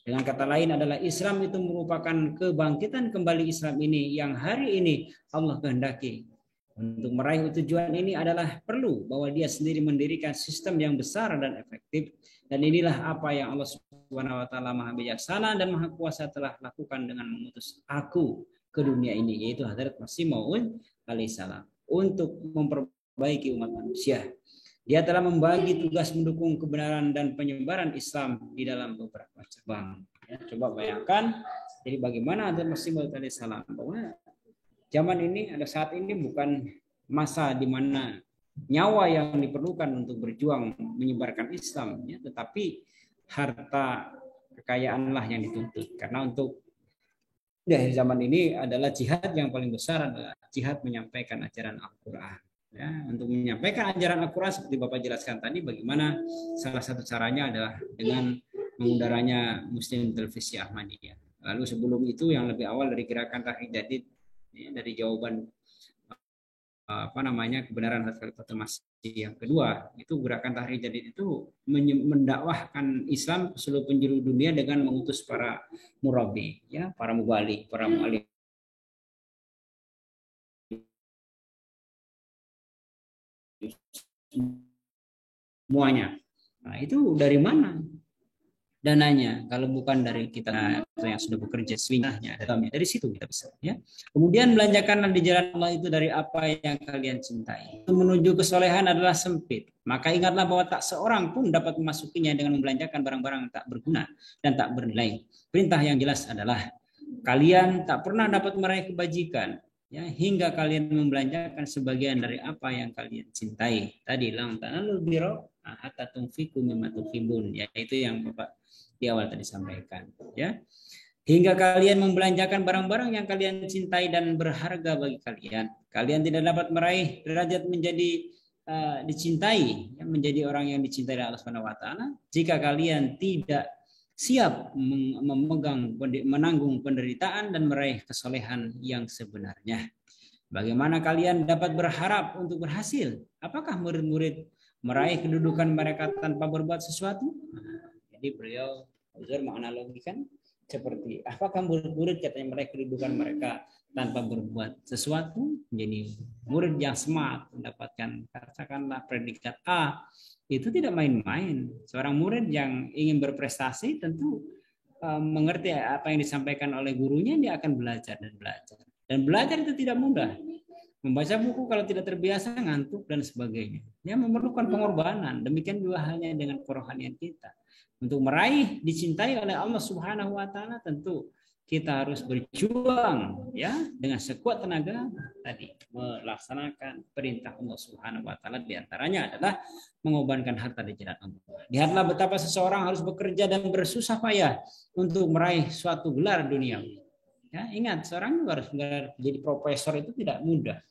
Dengan kata lain adalah Islam itu merupakan kebangkitan kembali Islam ini yang hari ini Allah kehendaki. Untuk meraih tujuan ini adalah perlu bahwa dia sendiri mendirikan sistem yang besar dan efektif. Dan inilah apa yang Allah Subhanahu Wa Taala Maha Bijaksana dan Maha Kuasa telah lakukan dengan mengutus aku ke dunia ini, yaitu Hadrat Masih Maud alaihissalam, untuk memperbaiki umat manusia. Dia telah membagi tugas mendukung kebenaran dan penyebaran Islam di dalam beberapa cabang. Ya, coba bayangkan, jadi bagaimana Hadrat Masih Maud alaihissalam, bahwa zaman ini, ada saat ini bukan masa di mana nyawa yang diperlukan untuk berjuang menyebarkan Islam, ya, tetapi harta kekayaanlah yang dituntut. Karena untuk di akhir zaman ini adalah jihad yang paling besar adalah jihad menyampaikan ajaran Al-Quran. Ya, untuk menyampaikan ajaran Al-Quran seperti Bapak jelaskan tadi, bagaimana salah satu caranya adalah dengan mengudaranya Muslim Televisi Ahmadiyah. Lalu sebelum itu yang lebih awal dari gerakan Tahrir Jadid, ya, dari jawaban kebenaran Khalifatul Masih yang kedua, itu gerakan Tahrir Jadid itu mendakwahkan Islam ke seluruh penjuru dunia dengan mengutus para murabi, ya, para mubali, para mu'alim, semuanya. Nah, itu dari mana dananya kalau bukan dari kita yang sudah bekerja swingahnya dari situ kita bisa, ya. Kemudian belanjakanlah di jalan Allah itu dari apa yang kalian cintai. Menuju kesolehan adalah sempit, maka ingatlah bahwa tak seorang pun dapat memasukinya dengan membelanjakan barang-barang yang tak berguna dan tak bernilai. Perintah yang jelas adalah kalian tak pernah dapat meraih kebajikan, ya, hingga kalian membelanjakan sebagian dari apa yang kalian cintai. Tadi lam tanalul birra hatta tunfiqu mimma tuhibbun, yaitu yang Bapak di awal tadi sampaikan, ya. Hingga kalian membelanjakan barang-barang yang kalian cintai dan berharga bagi kalian. Kalian tidak dapat meraih derajat menjadi dicintai, ya, menjadi orang yang dicintai oleh Allah Subhanahu Wa Taala jika kalian tidak siap menanggung penderitaan dan meraih kesolehan yang sebenarnya. Bagaimana kalian dapat berharap untuk berhasil? Apakah murid-murid meraih kedudukan mereka tanpa berbuat sesuatu? Jadi beliau Uzur menganalogikan seperti apakah murid-murid katanya meraih kedudukan mereka tanpa berbuat sesuatu, menjadi murid yang smart, mendapatkan katakanlah predikat A, itu tidak main-main. Seorang murid yang ingin berprestasi tentu mengerti apa yang disampaikan oleh gurunya, dia akan belajar dan belajar. Dan belajar itu tidak mudah. Membaca buku kalau tidak terbiasa ngantuk dan sebagainya. Dia memerlukan pengorbanan. Demikian juga halnya dengan kerohanian kita. Untuk meraih dicintai oleh Allah Subhanahu Wa Taala tentu kita harus berjuang, ya, dengan sekuat tenaga tadi melaksanakan perintah Allah Subhanahu Wa Taala, diantaranya adalah mengorbankan harta di jalan Allah. Lihatlah betapa seseorang harus bekerja dan bersusah payah untuk meraih suatu gelar duniawi. Ya, ingat, seorang harus jadi profesor itu tidak mudah.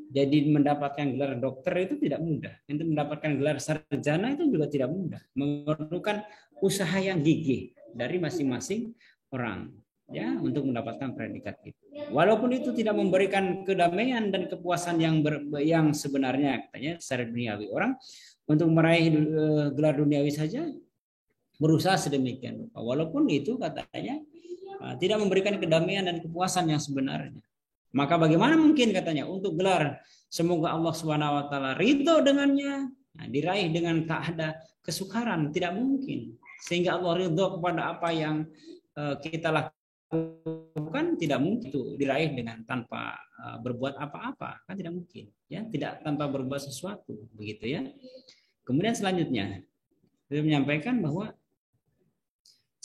Jadi mendapatkan gelar dokter itu tidak mudah. Untuk mendapatkan gelar sarjana itu juga tidak mudah. Memerlukan usaha yang gigih dari masing-masing orang. ya, untuk mendapatkan predikat itu. Walaupun itu tidak memberikan kedamaian dan kepuasan yang sebenarnya, katanya secara duniawi. Orang untuk meraih gelar duniawi saja berusaha sedemikian rupa. Walaupun itu katanya tidak memberikan kedamaian dan kepuasan yang sebenarnya. Maka bagaimana mungkin katanya untuk gelar semoga Allah Subhanahu wa taala ridho dengannya, diraih dengan tak ada kesukaran, tidak mungkin. Sehingga Allah ridho kepada apa yang kita lakukan, tidak mungkin itu diraih dengan tanpa berbuat apa-apa, kan tidak mungkin, ya, tidak tanpa berbuat sesuatu, begitu ya. Kemudian selanjutnya dia menyampaikan bahwa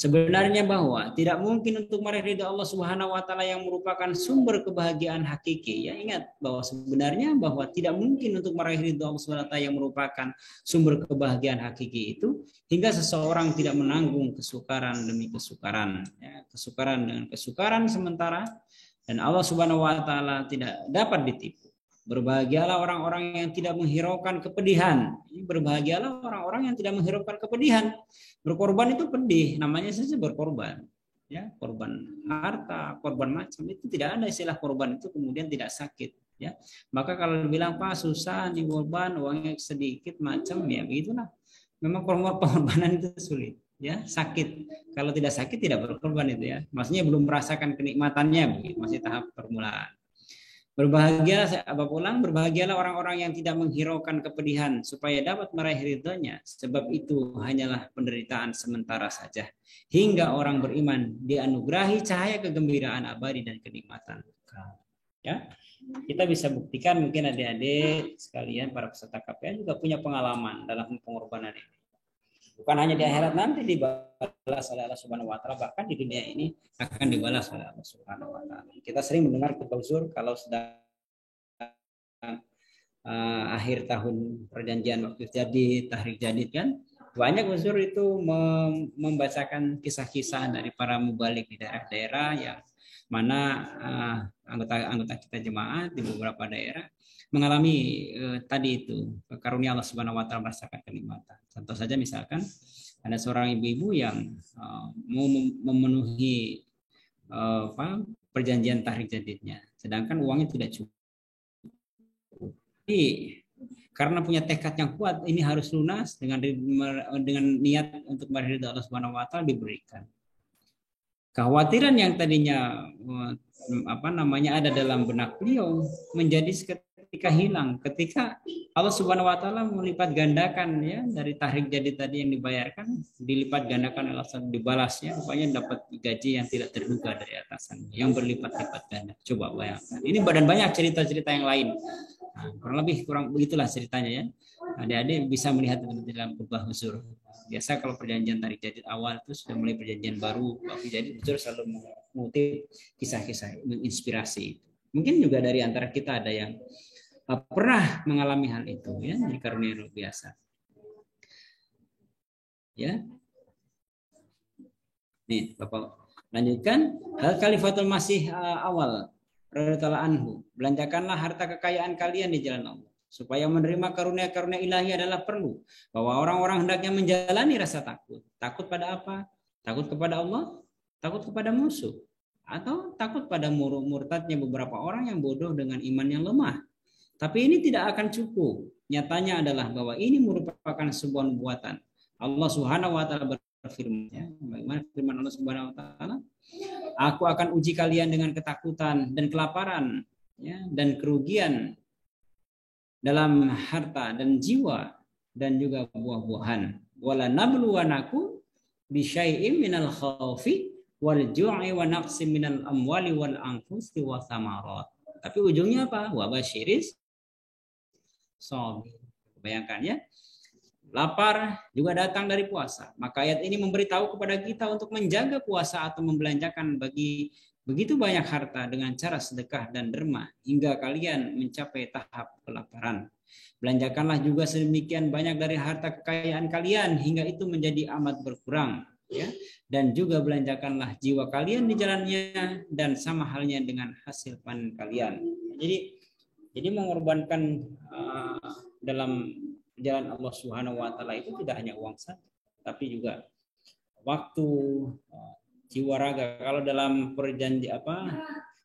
sebenarnya bahwa tidak mungkin untuk meraih ridha Allah Subhanahu wa taala yang merupakan sumber kebahagiaan hakiki. Ya, ingat bahwa sebenarnya bahwa tidak mungkin untuk meraih ridha Allah Subhanahu wa taala yang merupakan sumber kebahagiaan hakiki itu hingga seseorang tidak menanggung kesukaran demi kesukaran, ya, kesukaran dengan kesukaran sementara, dan Allah Subhanahu wa taala tidak dapat ditipu. Berbahagialah orang-orang yang tidak menghiraukan kepedihan. Berbahagialah orang-orang yang tidak menghiraukan kepedihan. Berkorban itu pedih, namanya saja berkorban. Ya, korban harta, korban macam itu tidak ada istilah korban itu kemudian tidak sakit. Ya, maka kalau bilang Pak susah di korban, uangnya sedikit macam, ya begitulah. Memang pengorbanan itu sulit. Ya, sakit. Kalau tidak sakit tidak berkorban itu ya. Maksudnya belum merasakan kenikmatannya, begitu. Masih tahap permulaan. Berbahagialah orang-orang yang tidak menghiraukan kepedihan supaya dapat meraih ridhonya, sebab itu hanyalah penderitaan sementara saja hingga orang beriman dianugerahi cahaya kegembiraan abadi dan kenikmatan. Ya, kita bisa buktikan, mungkin adik-adik sekalian para peserta KPA juga punya pengalaman dalam pengorbanan ini. Bukan hanya di akhirat nanti dibalas oleh Allah Subhanahu wa taala, bahkan di dunia ini akan dibalas oleh Allah Subhanahu wa taala. Kita sering mendengar uzur kalau sedang akhir tahun perjanjian waktu jadi tahrik jadid kan, banyak uzur itu membacakan kisah-kisah dari para mubalik di daerah-daerah yang mana anggota kita jemaat di beberapa daerah mengalami tadi itu karunia Allah Subhanahu wa taala, merasakan kenikmatan. Contoh saja misalkan ada seorang ibu-ibu yang mau memenuhi perjanjian tahrik jadidnya, sedangkan uangnya tidak cukup. Jadi karena punya tekad yang kuat, ini harus lunas dengan niat untuk meraih ridha Allah Subhanahu wa taala, diberikan. Kekhawatiran yang tadinya ada dalam benak beliau menjadi ketika hilang, ketika Allah Subhanahu wa taala melipat gandakan, ya, dari tahrik jadid tadi yang dibayarkan, dilipat gandakan Allah, dibalasnya rupanya dapat gaji yang tidak terduga dari atasan yang berlipat-lipat ganda. Coba bayangkan. Ini banyak cerita-cerita yang lain. Nah, kurang begitulah ceritanya, ya. Adik-adik bisa melihat dalam khutbah uzur. Biasa kalau perjanjian tahrik jadid awal itu sudah mulai perjanjian baru, jadi uzur selalu mengutip kisah-kisah menginspirasi. Mungkin juga dari antara kita ada yang pernah mengalami hal itu, ya, jadi karunia luar biasa. Ya. Nih, Bapak lanjutkan. Hal Khalifatul Masih awal radhiyallahu anhu, belanjakanlah harta kekayaan kalian di jalan Allah, supaya menerima karunia-karunia ilahi adalah perlu bahwa orang-orang hendaknya menjalani rasa takut. Takut pada apa? Takut kepada Allah, takut kepada musuh, atau takut pada murtadnya beberapa orang yang bodoh dengan iman yang lemah. Tapi ini tidak akan cukup. Nyatanya adalah bahwa ini merupakan sebuah nubuatan. Allah Subhanahu wa taala berfirman, ya, bagaimana firman Allah Subhanahu wa taala? Aku akan uji kalian dengan ketakutan dan kelaparan, ya, dan kerugian dalam harta dan jiwa dan juga buah-buahan. Wala nabluwanakum bisyai'im minal khaufi wal ju'i wa naqsim minal amwali wal anfusi wa thamarat. Tapi ujungnya apa? Wa basyiris sabir. Bayangkan, ya. Lapar juga datang dari puasa. Maka ayat ini memberitahu kepada kita untuk menjaga puasa atau membelanjakan bagi begitu banyak harta dengan cara sedekah dan derma hingga kalian mencapai tahap kelaparan. Belanjakanlah juga sedemikian banyak dari harta kekayaan kalian hingga itu menjadi amat berkurang, ya. Dan juga belanjakanlah jiwa kalian di jalannya dan sama halnya dengan hasil panen kalian. Jadi mengorbankan dalam jalan Allah Subhanahu wa taala itu tidak hanya uang saja, tapi juga waktu, jiwa raga. Kalau dalam perjanji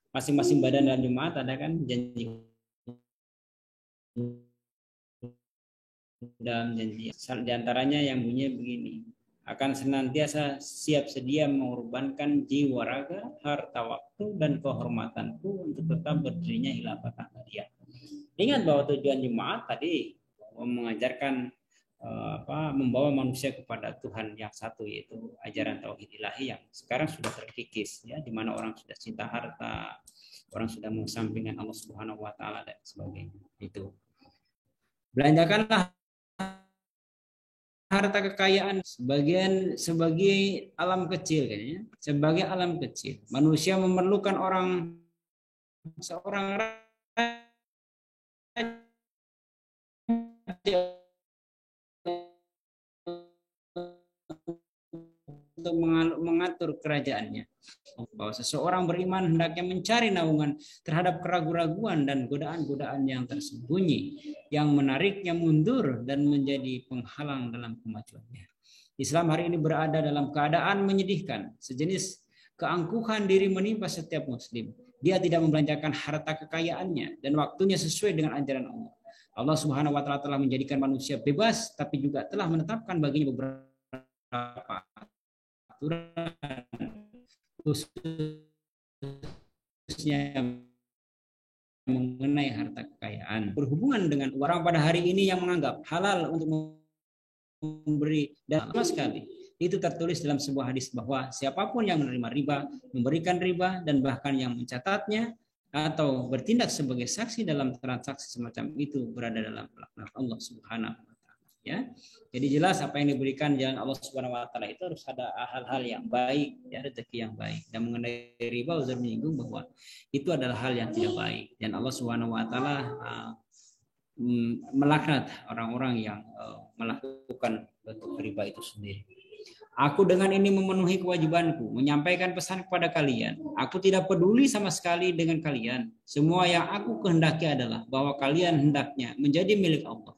masing-masing badan dan jemaat ada kan janji dan janji. Di antaranya yang bunyinya begini, akan senantiasa siap sedia mengorbankan jiwa raga, harta waktu dan kehormatanku untuk tetap berdirinya khilafah Ahmadiyah. Ingat bahwa tujuan jemaat tadi mengajarkan membawa manusia kepada Tuhan yang satu, yaitu ajaran tauhid ilahi yang sekarang sudah terkikis ya, di mana orang sudah cinta harta, orang sudah mengesampingkan Allah Subhanahu wa taala dan sebagainya. Itu. Belanjakanlah harta kekayaan sebagai alam kecil kayaknya, sebagai alam kecil. Manusia memerlukan seorang raja untuk mengatur kerajaannya. Bahwa seseorang beriman hendaknya mencari naungan terhadap keraguan-raguan dan godaan-godaan yang tersembunyi yang menariknya mundur dan menjadi penghalang dalam kemajuannya. Islam hari ini berada dalam keadaan menyedihkan, sejenis keangkuhan diri menimpa setiap muslim. Dia tidak membelanjakan harta kekayaannya dan waktunya sesuai dengan ajaran Allah. Allah Subhanahu wa taala telah menjadikan manusia bebas, tapi juga telah menetapkan baginya beberapa aturan khususnya mengenai harta kekayaan. Berhubungan dengan orang pada hari ini yang menganggap halal untuk memberi dan sama sekali. Itu tertulis dalam sebuah hadis bahwa siapapun yang menerima riba, memberikan riba, dan bahkan yang mencatatnya atau bertindak sebagai saksi dalam transaksi semacam itu berada dalam laknat Allah Subhanahu wa taala. Ya. Jadi jelas apa yang diberikan jalan Allah Subhanahu wa taala itu harus ada hal-hal yang baik, ya, rezeki yang baik. Dan mengenai riba, Uzur menyinggung bahwa itu adalah hal yang tidak baik dan Allah Subhanahu wa taala melaknat orang-orang yang melakukan bentuk riba itu sendiri. Aku dengan ini memenuhi kewajibanku, menyampaikan pesan kepada kalian. Aku tidak peduli sama sekali dengan kalian. Semua yang aku kehendaki adalah bahwa kalian hendaknya menjadi milik Allah.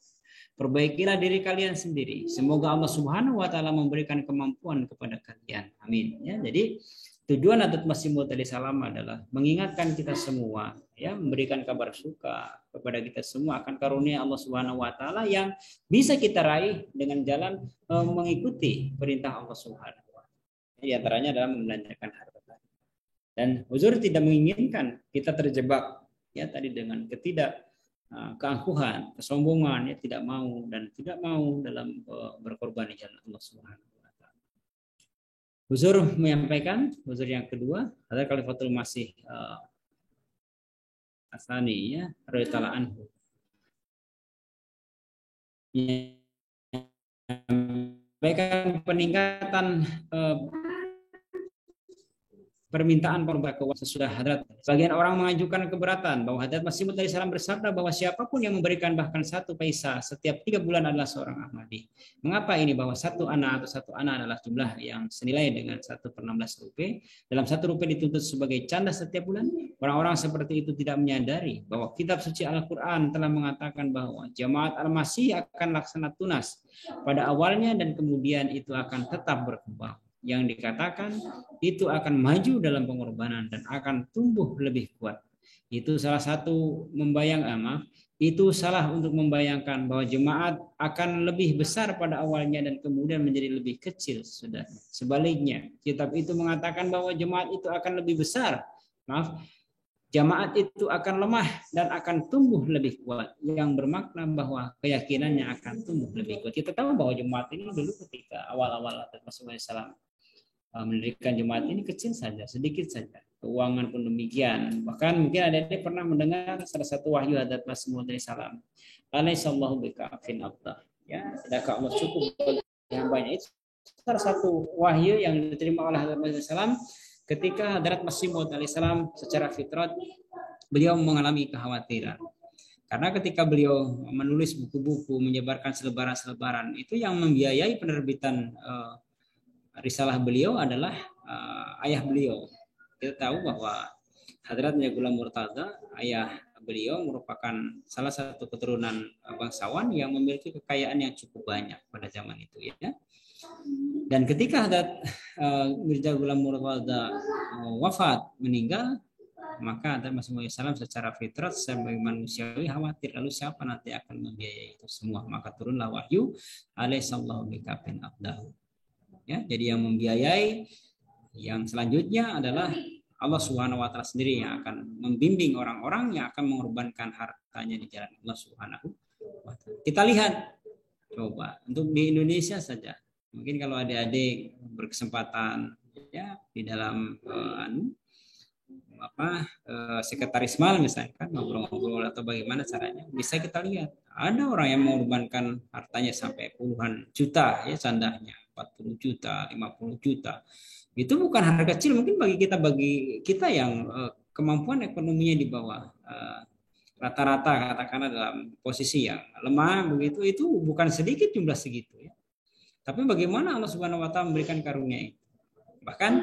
Perbaikilah diri kalian sendiri. Semoga Allah Subhanahu wa taala memberikan kemampuan kepada kalian. Amin. Ya, jadi tujuan Hadrat Masih Maud alaihi salam adalah mengingatkan kita semua, ya, memberikan kabar suka kepada kita semua akan karunia Allah Subhanahu wa taala yang bisa kita raih dengan jalan mengikuti perintah Allah Subhanahu wa taala. Di antaranya adalah membelanjakan harta. Dan Huzur tidak menginginkan kita terjebak ya tadi dengan keangkuhan, kesombongan, ya, tidak mau dalam berkorban di jalan Allah Subhanahu wa taala. Huzur menyampaikan, Huzur yang kedua, ada Khalifatul Masih Asani, ya, radhiyallahu anhu. Menyampaikan peningkatan permintaan perbuatan sesudah Hadrat. Sebagian orang mengajukan keberatan bahwa Hadrat Masih Maud alaihi salam bersabda bahwa siapapun yang memberikan bahkan 1 paisa setiap 3 bulan adalah seorang Ahmadi. Mengapa ini? Bahwa 1 ana atau 1 ana adalah jumlah yang senilai dengan 1/16 rupiah. Dalam 1 rupiah dituntut sebagai canda setiap bulan. Orang-orang seperti itu tidak menyadari bahwa kitab suci Al-Quran telah mengatakan bahwa jamaat Al-Masih akan laksana tunas pada awalnya dan kemudian itu akan tetap berkembang. Yang dikatakan itu akan maju dalam pengorbanan dan akan tumbuh lebih kuat. Itu salah untuk membayangkan bahwa jemaat akan lebih besar pada awalnya dan kemudian menjadi lebih kecil sudah. Sebaliknya, kitab itu mengatakan bahwa jemaat itu akan lebih besar. Jamaat itu akan lemah dan akan tumbuh lebih kuat, yang bermakna bahwa keyakinannya akan tumbuh lebih kuat. Kita tahu bahwa jemaat ini dulu ketika awal-awal Hadrat Masih Maud alaihi salam mendirikan jemaat ini kecil saja, sedikit saja. Keuangan pun demikian. Bahkan mungkin ada-ada pernah mendengar salah satu wahyu Hadrat Masih Maud alaihi salam. Alaihissallahu bikafin abdah. Ya, sedekah Allah cukup bagi hambanya. Itu salah satu wahyu yang diterima oleh Hadrat Masih Maud alaihi salam ketika Hadrat Masih Maud alaihi salam secara fitrat beliau mengalami kekhawatiran. Karena ketika beliau menulis buku-buku, menyebarkan selebaran-selebaran, itu yang membiayai penerbitan risalah beliau adalah ayah beliau. Kita tahu bahwa Hadrat Mirza Ghulam Murtaza, ayah beliau merupakan salah satu keturunan bangsawan yang memiliki kekayaan yang cukup banyak pada zaman itu, ya. Dan ketika Hadrat Mirza Ghulam Murtaza wafat, meninggal, maka Hadrat Masih Maud Salam secara fitrat sebagai manusiawi khawatir, lalu siapa nanti akan membiayai itu semua. Maka turunlah wahyu, alaihissallahu bikafin abdahu. Ya, jadi yang membiayai yang selanjutnya adalah Allah Subhanahu wa taala sendiri yang akan membimbing orang-orang yang akan mengorbankan hartanya di jalan Allah Subhanahu wa taala. Kita lihat coba untuk di Indonesia saja. Mungkin kalau adik-adik berkesempatan ya di dalam sekretarismal misalkan ngobrol-ngobrol atau bagaimana caranya, bisa kita lihat ada orang yang mengorbankan hartanya sampai puluhan juta ya, candanya 40 juta, 50 juta. Itu bukan harga kecil mungkin bagi kita yang kemampuan ekonominya di bawah rata-rata, katakanlah dalam posisi yang lemah begitu, itu bukan sedikit jumlah segitu ya. Tapi bagaimana Allah Subhanahu wa taala memberikan karunia itu. Bahkan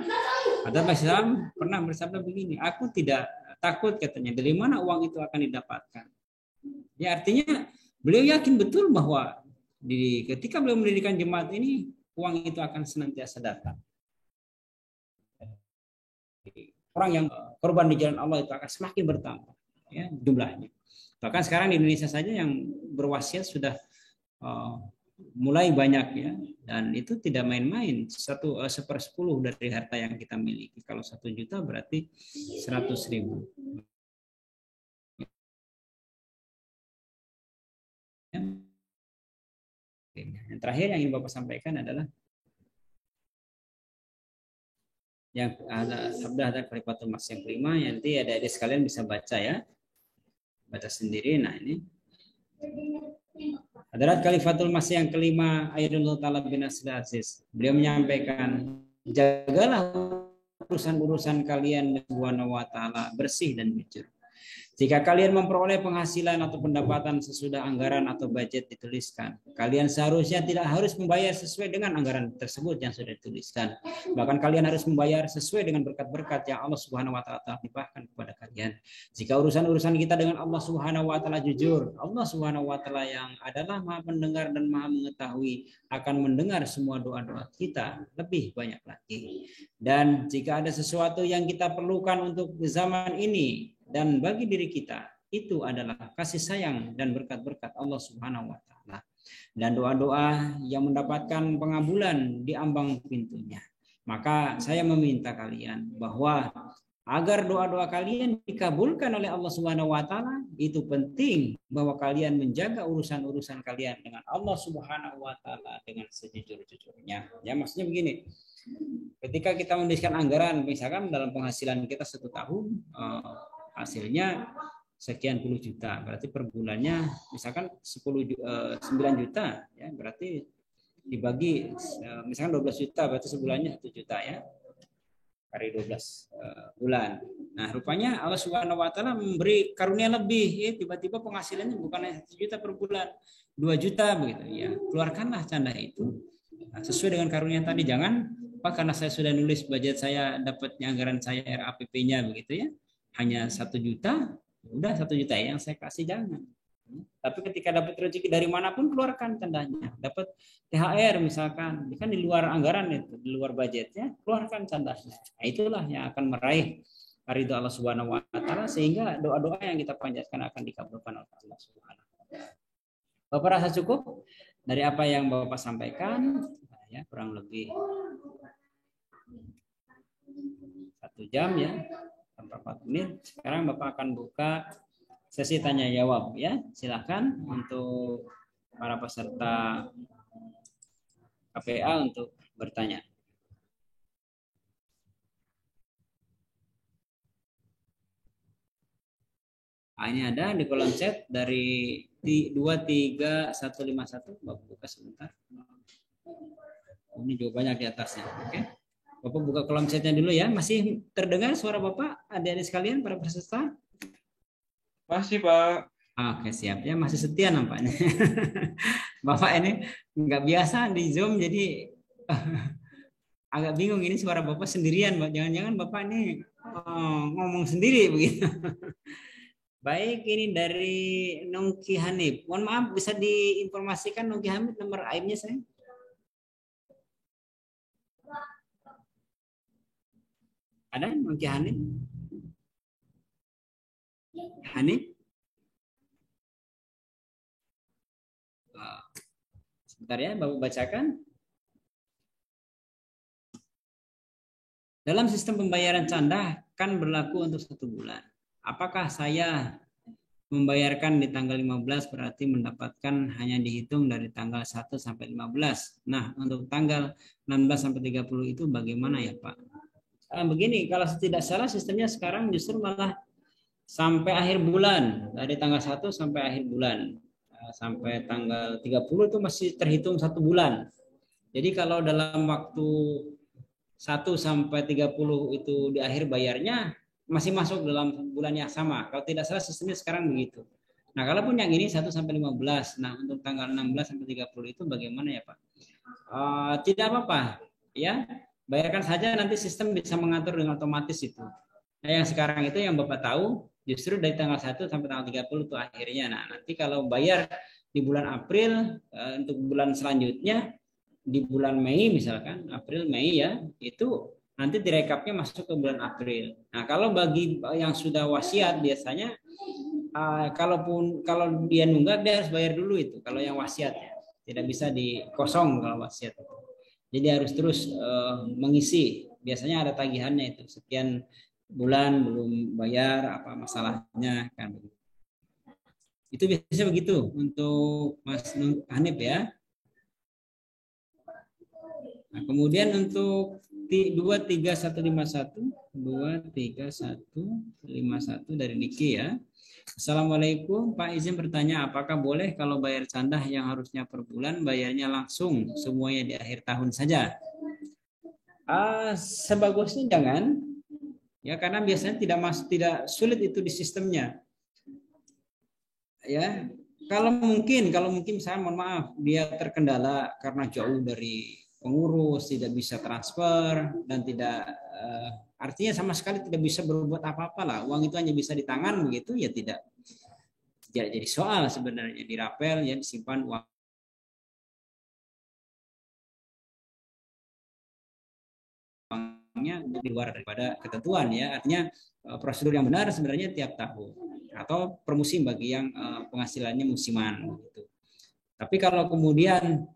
ada Masih Salam pernah bersabda begini, aku tidak takut katanya dari mana uang itu akan didapatkan. Ya artinya beliau yakin betul bahwa ketika beliau mendirikan jemaat ini uang itu akan senantiasa datang. Orang yang korban di jalan Allah itu akan semakin bertambah ya jumlahnya. Bahkan sekarang di Indonesia saja yang berwasiat sudah mulai banyak ya, dan itu tidak main-main. 1/10 dari harta yang kita miliki. Kalau 1 juta berarti 100.000. Yang terakhir yang ingin Bapak sampaikan adalah yang ada sabda Khalifatul Masih yang kelima, nanti ada sekalian bisa baca ya, baca sendiri. Nah ini Hadrat Khalifatul Masih yang kelima Ayatullah Ta'ala bin Asrul Aziz, beliau menyampaikan, jagalah urusan-urusan kalian Subhanahu wa taala bersih dan jujur. Jika kalian memperoleh penghasilan atau pendapatan sesudah anggaran atau budget dituliskan, kalian seharusnya tidak harus membayar sesuai dengan anggaran tersebut yang sudah dituliskan. Bahkan kalian harus membayar sesuai dengan berkat-berkat yang Allah Subhanahu wa taala limpahkan kepada kalian. Jika urusan-urusan kita dengan Allah Subhanahu wa taala jujur, Allah Subhanahu wa taala yang adalah Maha mendengar dan Maha mengetahui akan mendengar semua doa-doa kita lebih banyak lagi. Dan jika ada sesuatu yang kita perlukan untuk zaman ini dan bagi diri kita, itu adalah kasih sayang dan berkat-berkat Allah Subhanahu wa taala. Dan doa-doa yang mendapatkan pengabulan di ambang pintunya. Maka saya meminta kalian bahwa agar doa-doa kalian dikabulkan oleh Allah Subhanahu wa taala, itu penting bahwa kalian menjaga urusan-urusan kalian dengan Allah Subhanahu wa taala dengan sejujur-jujurnya. Ya, maksudnya begini. Ketika kita mendiskusikan anggaran, misalkan dalam penghasilan kita 1 tahun, hasilnya sekian puluh juta, berarti per bulannya misalkan 9 juta ya, berarti dibagi misalkan 12 juta, berarti sebulannya 1 juta ya, kali 12 bulan. Nah rupanya Allah Subhanahu wa taala memberi karunia lebih ya, tiba-tiba penghasilannya bukan 1 juta per bulan, 2 juta begitu ya. Keluarkanlah canda itu sesuai dengan karunia tadi. Jangan karena saya sudah nulis budget saya, dapatnya anggaran saya RAPP-nya begitu ya, hanya 1 juta, udah 1 juta yang saya kasih, jangan. Tapi ketika dapat rezeki dari manapun, keluarkan candanya. Dapat THR misalkan, kan di luar anggaran itu, di luar budgetnya, keluarkan candanya. Nah, itulah yang akan meraih ridho Allah Subhanahu wa taala, sehingga doa-doa yang kita panjatkan akan dikabulkan oleh Allah Subhanahu wa taala. Bapak rasa cukup dari apa yang Bapak sampaikan? Nah, ya, kurang lebih 1 jam ya. 4 menit. Sekarang Bapak akan buka sesi tanya jawab ya. Silakan untuk para peserta KPA untuk bertanya. Ini ada di kolom chat dari 23151. Bapak buka sebentar. Ini jawabannya di atasnya. Oke. Bapak buka kolom chatnya dulu ya. Masih terdengar suara Bapak, adik-adik sekalian, para peserta? Masih, Pak. Oke, siap ya. Masih setia nampaknya. Bapak ini nggak biasa di Zoom, jadi agak bingung ini suara Bapak sendirian. Jangan-jangan Bapak ini ngomong sendiri begitu. Baik, ini dari Nongki Hanif. Mohon maaf, bisa diinformasikan Nongki Hanif nomor aibnya saya? Ada Mangki Hanif? Hanif? Sebentar ya, Bapak bacakan. Dalam sistem pembayaran canda kan berlaku untuk 1 bulan. Apakah saya membayarkan di tanggal 15 berarti mendapatkan hanya dihitung dari tanggal 1 sampai 15. Nah, untuk tanggal 16 sampai 30 itu bagaimana ya, Pak? Begini, kalau tidak salah sistemnya sekarang justru malah sampai akhir bulan, dari tanggal 1 sampai akhir bulan. Sampai tanggal 30 itu masih terhitung 1 bulan. Jadi kalau dalam waktu 1 sampai 30 itu di akhir bayarnya masih masuk dalam bulan yang sama. Kalau tidak salah sistemnya sekarang begitu. Nah, kalaupun yang ini 1 sampai 15. Nah, untuk tanggal 16 sampai 30 itu bagaimana ya, Pak? Tidak apa-apa, ya. Bayarkan saja, nanti sistem bisa mengatur dengan otomatis itu. Nah, yang sekarang itu yang Bapak tahu justru dari tanggal 1 sampai tanggal 30 itu akhirnya. Nah, nanti kalau bayar di bulan April untuk bulan selanjutnya di bulan Mei misalkan, April Mei ya, itu nanti direkapnya masuk ke bulan April. Nah, kalau bagi yang sudah wasiat biasanya kalau dia nunggak dia harus bayar dulu itu kalau yang wasiat ya. Tidak bisa dikosong kalau wasiat itu. Jadi harus terus mengisi. Biasanya ada tagihannya itu sekian bulan belum bayar, apa masalahnya kan. Itu biasanya begitu untuk Mas Hanif ya. Nah, kemudian untuk 23151 dari Niki ya. Assalamualaikum, Pak, izin bertanya, apakah boleh kalau bayar canda yang harusnya per bulan bayarnya langsung semuanya di akhir tahun saja? Sebagusnya jangan, ya, karena biasanya tidak sulit itu di sistemnya. Ya, kalau mungkin saya mohon maaf dia terkendala karena jauh dari pengurus, tidak bisa transfer dan tidak artinya sama sekali tidak bisa berbuat apa-apa lah. Uang itu hanya bisa di tangan begitu ya, tidak jadi soal sebenarnya, dirapel ya, disimpan uangnya di luar daripada ketentuan ya. Artinya prosedur yang benar sebenarnya tiap tahun atau per musim bagi yang penghasilannya musiman gitu. Tapi kalau kemudian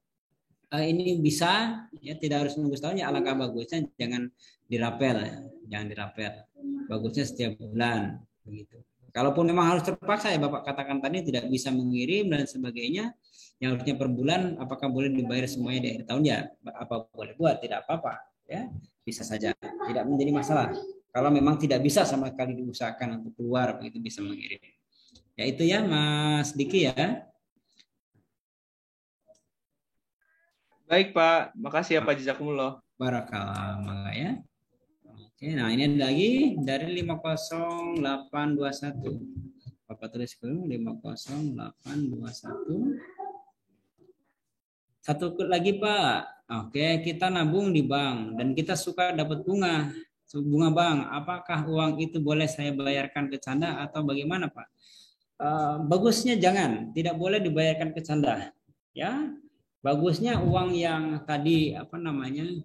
ini bisa ya, tidak harus nunggu setahun ya, alangkah bagusnya jangan dirapel ya. Jangan dirapel, bagusnya setiap bulan begitu. Kalaupun memang harus terpaksa ya Bapak katakan tadi tidak bisa mengirim dan sebagainya, yang harusnya per bulan apakah boleh dibayar semuanya di akhir tahun ya, apa boleh buat, tidak apa-apa ya, bisa saja, tidak menjadi masalah. Kalau memang tidak bisa sama sekali diusahakan untuk keluar begitu bisa mengirim. Ya itu ya Mas Diki ya. Baik, Pak. Makasih ya, Pak. Jazakumullah. Barakallah, mangga ya. Oke, nah ini ada lagi dari 50821. Bapak tulis dulu 50821. Satu lagi Pak. Oke, kita nabung di bank dan kita suka dapat bunga bank. Apakah uang itu boleh saya bayarkan ke canda atau bagaimana Pak? Bagusnya jangan, tidak boleh dibayarkan ke canda. Ya, bagusnya uang yang tadi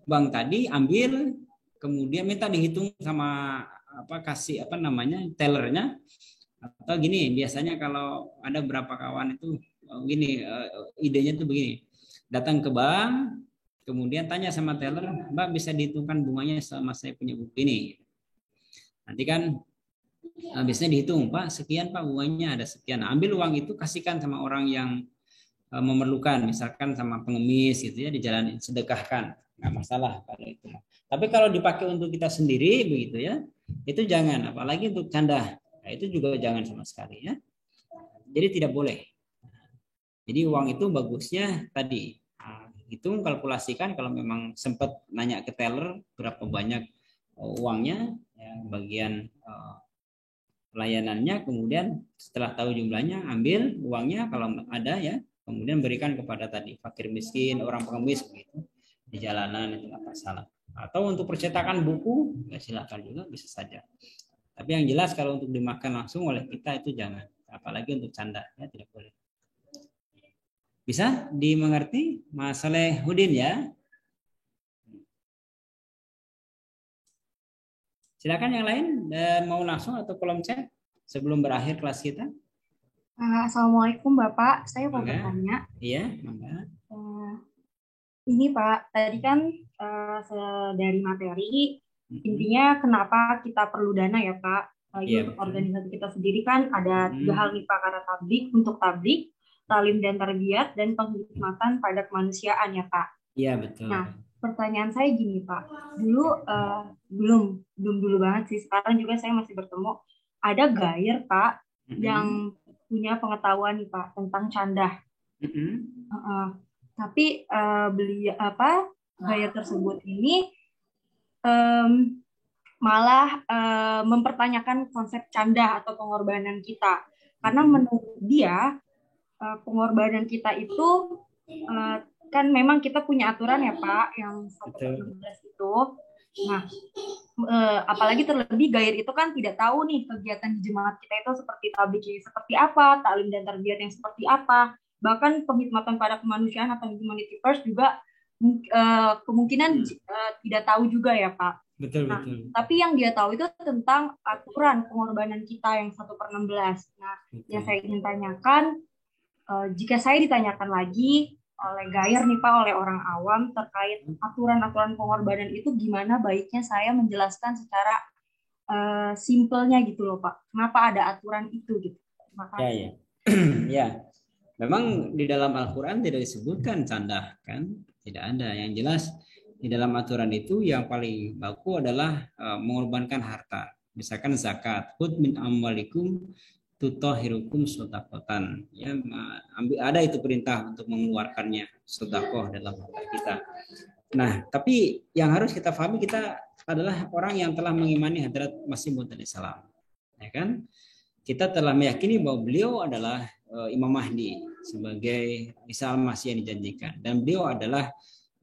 bank tadi ambil, kemudian minta dihitung sama kasih tellernya. Atau gini, biasanya kalau ada beberapa kawan itu gini, idenya tuh begini, datang ke bank, kemudian tanya sama teller, Mbak bisa dihitungkan bunganya sama saya punya buku ini. Nanti kan biasanya dihitung, Pak sekian Pak bunganya ada sekian. Nah, ambil uang itu kasihkan sama orang yang memerlukan, misalkan sama pengemis gitu ya, di jalan sedekahkan, nggak masalah kalau itu. Tapi kalau dipakai untuk kita sendiri begitu ya, itu jangan, apalagi untuk canda. Nah, itu juga jangan sama sekali ya. Jadi tidak boleh. Jadi uang itu bagusnya tadi hitung, kalkulasikan, kalau memang sempat nanya ke teller berapa banyak uangnya ya, bagian pelayanannya, kemudian setelah tahu jumlahnya ambil uangnya kalau ada ya, kemudian berikan kepada tadi fakir miskin, orang pengemis begitu di jalanan, itu nggak masalah. Atau untuk percetakan buku ya silakan juga, bisa saja. Tapi yang jelas kalau untuk dimakan langsung oleh kita itu jangan, apalagi untuk canda ya, tidak boleh. Bisa dimengerti Mas Salehudin ya? Silakan yang lain, dan mau langsung atau kolom chat sebelum berakhir kelas kita. Assalamualaikum Bapak, saya mau Mangga. bertanya. Iya, mangga. Ini Pak, tadi kan dari materi, intinya kenapa kita perlu dana ya Pak. Iya, Untuk betul. organisasi kita sendiri kan ada 3 hal nih Pak, karena tablik, untuk tablik, talim dan tarbiyat, dan penghikmatan pada kemanusiaan ya Pak. Iya, betul. Nah, pertanyaan saya gini Pak, dulu belum dulu banget sih, sekarang juga saya masih bertemu, ada gair Pak yang punya pengetahuan nih Pak tentang canda. Tapi gair tersebut ini malah mempertanyakan konsep canda atau pengorbanan kita, karena menurut dia pengorbanan kita itu kan memang kita punya aturan ya Pak yang 1/16 itu. Nah, apalagi terlebih gair itu kan tidak tahu nih kegiatan di jemaat kita itu seperti tabligh seperti apa, taklim dan tarbiyat yang seperti apa, bahkan penghikmatan pada kemanusiaan atau humanity first juga kemungkinan tidak tahu juga ya Pak. Betul, nah, betul. Tapi yang dia tahu itu tentang aturan pengorbanan kita yang 1/16. Nah, yang saya ingin tanyakan, jika saya ditanyakan lagi oleh gair nih Pak, oleh orang awam terkait aturan-aturan pengorbanan itu, gimana baiknya saya menjelaskan secara simpelnya gitu loh Pak. Kenapa ada aturan itu gitu. Ya, ya. Ya. Memang di dalam Al-Quran tidak disebutkan canda, kan? Tidak ada. Yang jelas di dalam aturan itu yang paling baku adalah mengorbankan harta. Misalkan zakat, khudz min amwalikum tutahhirukum shadaqatan. Ya, ada itu perintah untuk mengeluarkannya sedekah dalam harta kita. Nah, tapi yang harus kita pahami, kita adalah orang yang telah mengimani Hadrat Masih Maud alaihi salam. Ya kan? Kita telah meyakini bahwa beliau adalah Imam Mahdi sebagai Isa al-Masih yang dijanjikan, dan beliau adalah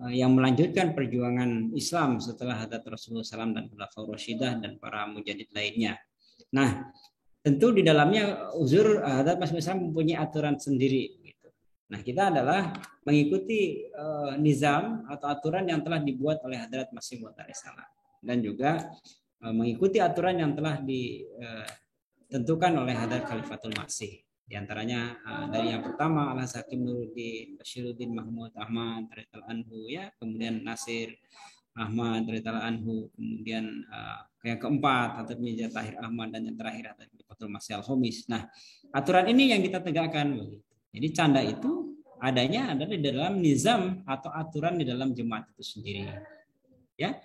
yang melanjutkan perjuangan Islam setelah Hadrat Rasulullah SAW dan Khulafaur Rasyidah dan para mujahid lainnya. Nah, tentu di dalamnya uzur Hadrat Masih Maud mempunyai aturan sendiri. Gitu. Nah, kita adalah mengikuti nizam atau aturan yang telah dibuat oleh Hadrat Masih Maud alaihi salam, dan juga mengikuti aturan yang telah ditentukan oleh Hadrat Khalifatul Masih. Di antaranya dari yang pertama Al-Hakim Nuruddin, Bashiruddin Mahmud Ahmad radhiyallahu anhu, ya, kemudian Nasir Ahmad radhiyallahu anhu, kemudian yang keempat Hadrat Mirza Tahir Ahmad, dan yang terakhir Hadrat Khalifatul Masih Al-Khamis. Nah, aturan ini yang kita tegakkan. Jadi canda itu adanya adalah di dalam nizam atau aturan di dalam jemaat itu sendiri. Ya.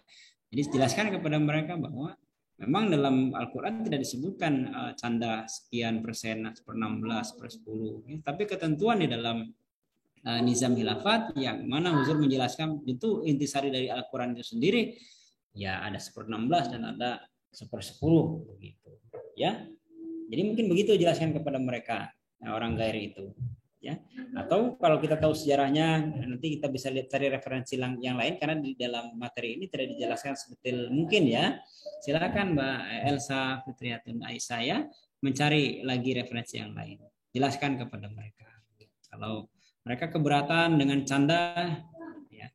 Jadi jelaskan kepada mereka bahwa memang dalam Al-Quran tidak disebutkan canda sekian persen, 1/16, 1/10. Tapi ketentuan di dalam nizam khilafat yang mana Huzur menjelaskan itu intisari dari Al-Quran itu sendiri, ya ada 1/16 dan ada 1/10 begitu. Ya, jadi mungkin begitu jelaskan kepada mereka orang gair itu. Ya. Atau kalau kita tahu sejarahnya, nanti kita bisa lihat cari referensi yang lain, karena di dalam materi ini tidak dijelaskan sedetail mungkin ya. Silakan Mbak Elsa Fitriatun Aisyah ya, mencari lagi referensi yang lain. Jelaskan kepada mereka. Kalau mereka keberatan dengan canda, ya.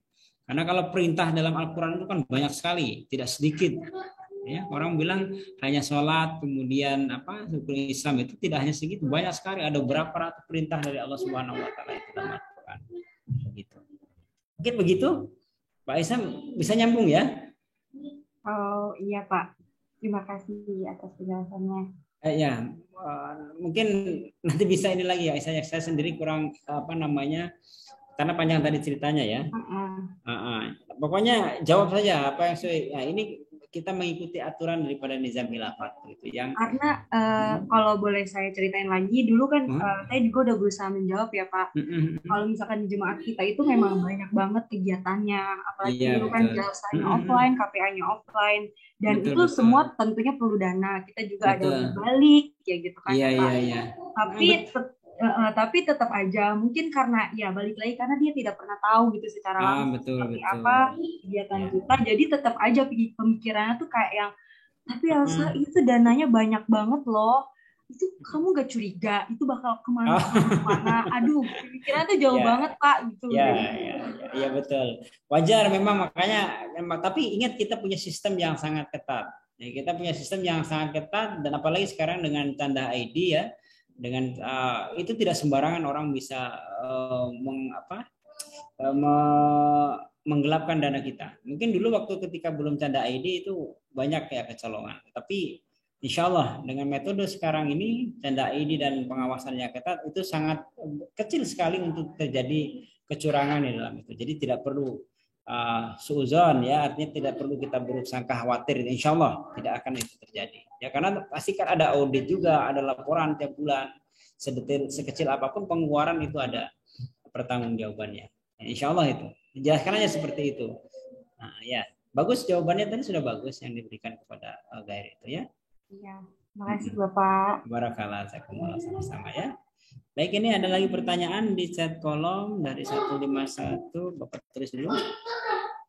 Karena kalau perintah dalam Al-Quran itu kan banyak sekali, tidak sedikit. Ya, orang bilang hanya sholat, kemudian rukun Islam itu tidak hanya segitu, banyak sekali, ada berapa ratus perintah dari Allah Subhanahu Wa Taala itu dalam Al-Quran. Begitu. Mungkin begitu, Pak Isam bisa nyambung ya? Oh iya Pak, terima kasih atas penjelasannya. Ya, mungkin nanti bisa ini lagi ya, saya sendiri kurang karena panjang tadi ceritanya ya. Pokoknya jawab saja apa yang saya. Ini kita mengikuti aturan daripada nizam khilafat gitu yang karena kalau boleh saya ceritain lagi, dulu kan saya juga udah berusaha menjawab ya Pak. Kalau misalkan di jemaat kita itu memang banyak banget kegiatannya, apalagi dulu kan jalsanya offline, KPA-nya offline, dan itu semua tentunya perlu dana. Kita juga ada balik ya gitu kan Pak. Tapi tetap aja mungkin karena ya balik lagi karena dia tidak pernah tahu gitu secara langsung seperti apa kegiatan kita, jadi tetap aja pemikirannya tuh kayak yang, tapi Elsa itu dananya banyak banget loh, itu kamu gak curiga itu bakal kemana? Aduh, pemikirannya tuh jauh banget Pak gitu. Ya betul, wajar memang, makanya tapi ingat kita punya sistem yang sangat ketat Jadi kita punya sistem yang sangat ketat, dan apalagi sekarang dengan tanda ID ya, dengan itu tidak sembarangan orang bisa menggelapkan dana kita. Mungkin dulu waktu ketika belum tanda ID itu banyak ya kecolongan, tapi insya Allah dengan metode sekarang ini tanda ID dan pengawasannya ketat, itu sangat kecil sekali untuk terjadi kecurangan di dalam itu. Jadi tidak perlu suuzon ya, artinya tidak perlu kita bersangka khawatir. Insya Allah tidak akan itu terjadi. Ya karena pasti kan ada audit juga, ada laporan tiap bulan, sedetail sekecil apapun pengeluaran itu ada pertanggungjawabannya. Ya, insya Allah itu. Jelaskan aja seperti itu. Nah, ya bagus jawabannya tadi, sudah bagus yang diberikan kepada Gair itu ya. Iya, makasih Bapak. Barakallah, sama-sama ya. Baik, ini ada lagi pertanyaan di chat kolom dari 151. Bapak tulis dulu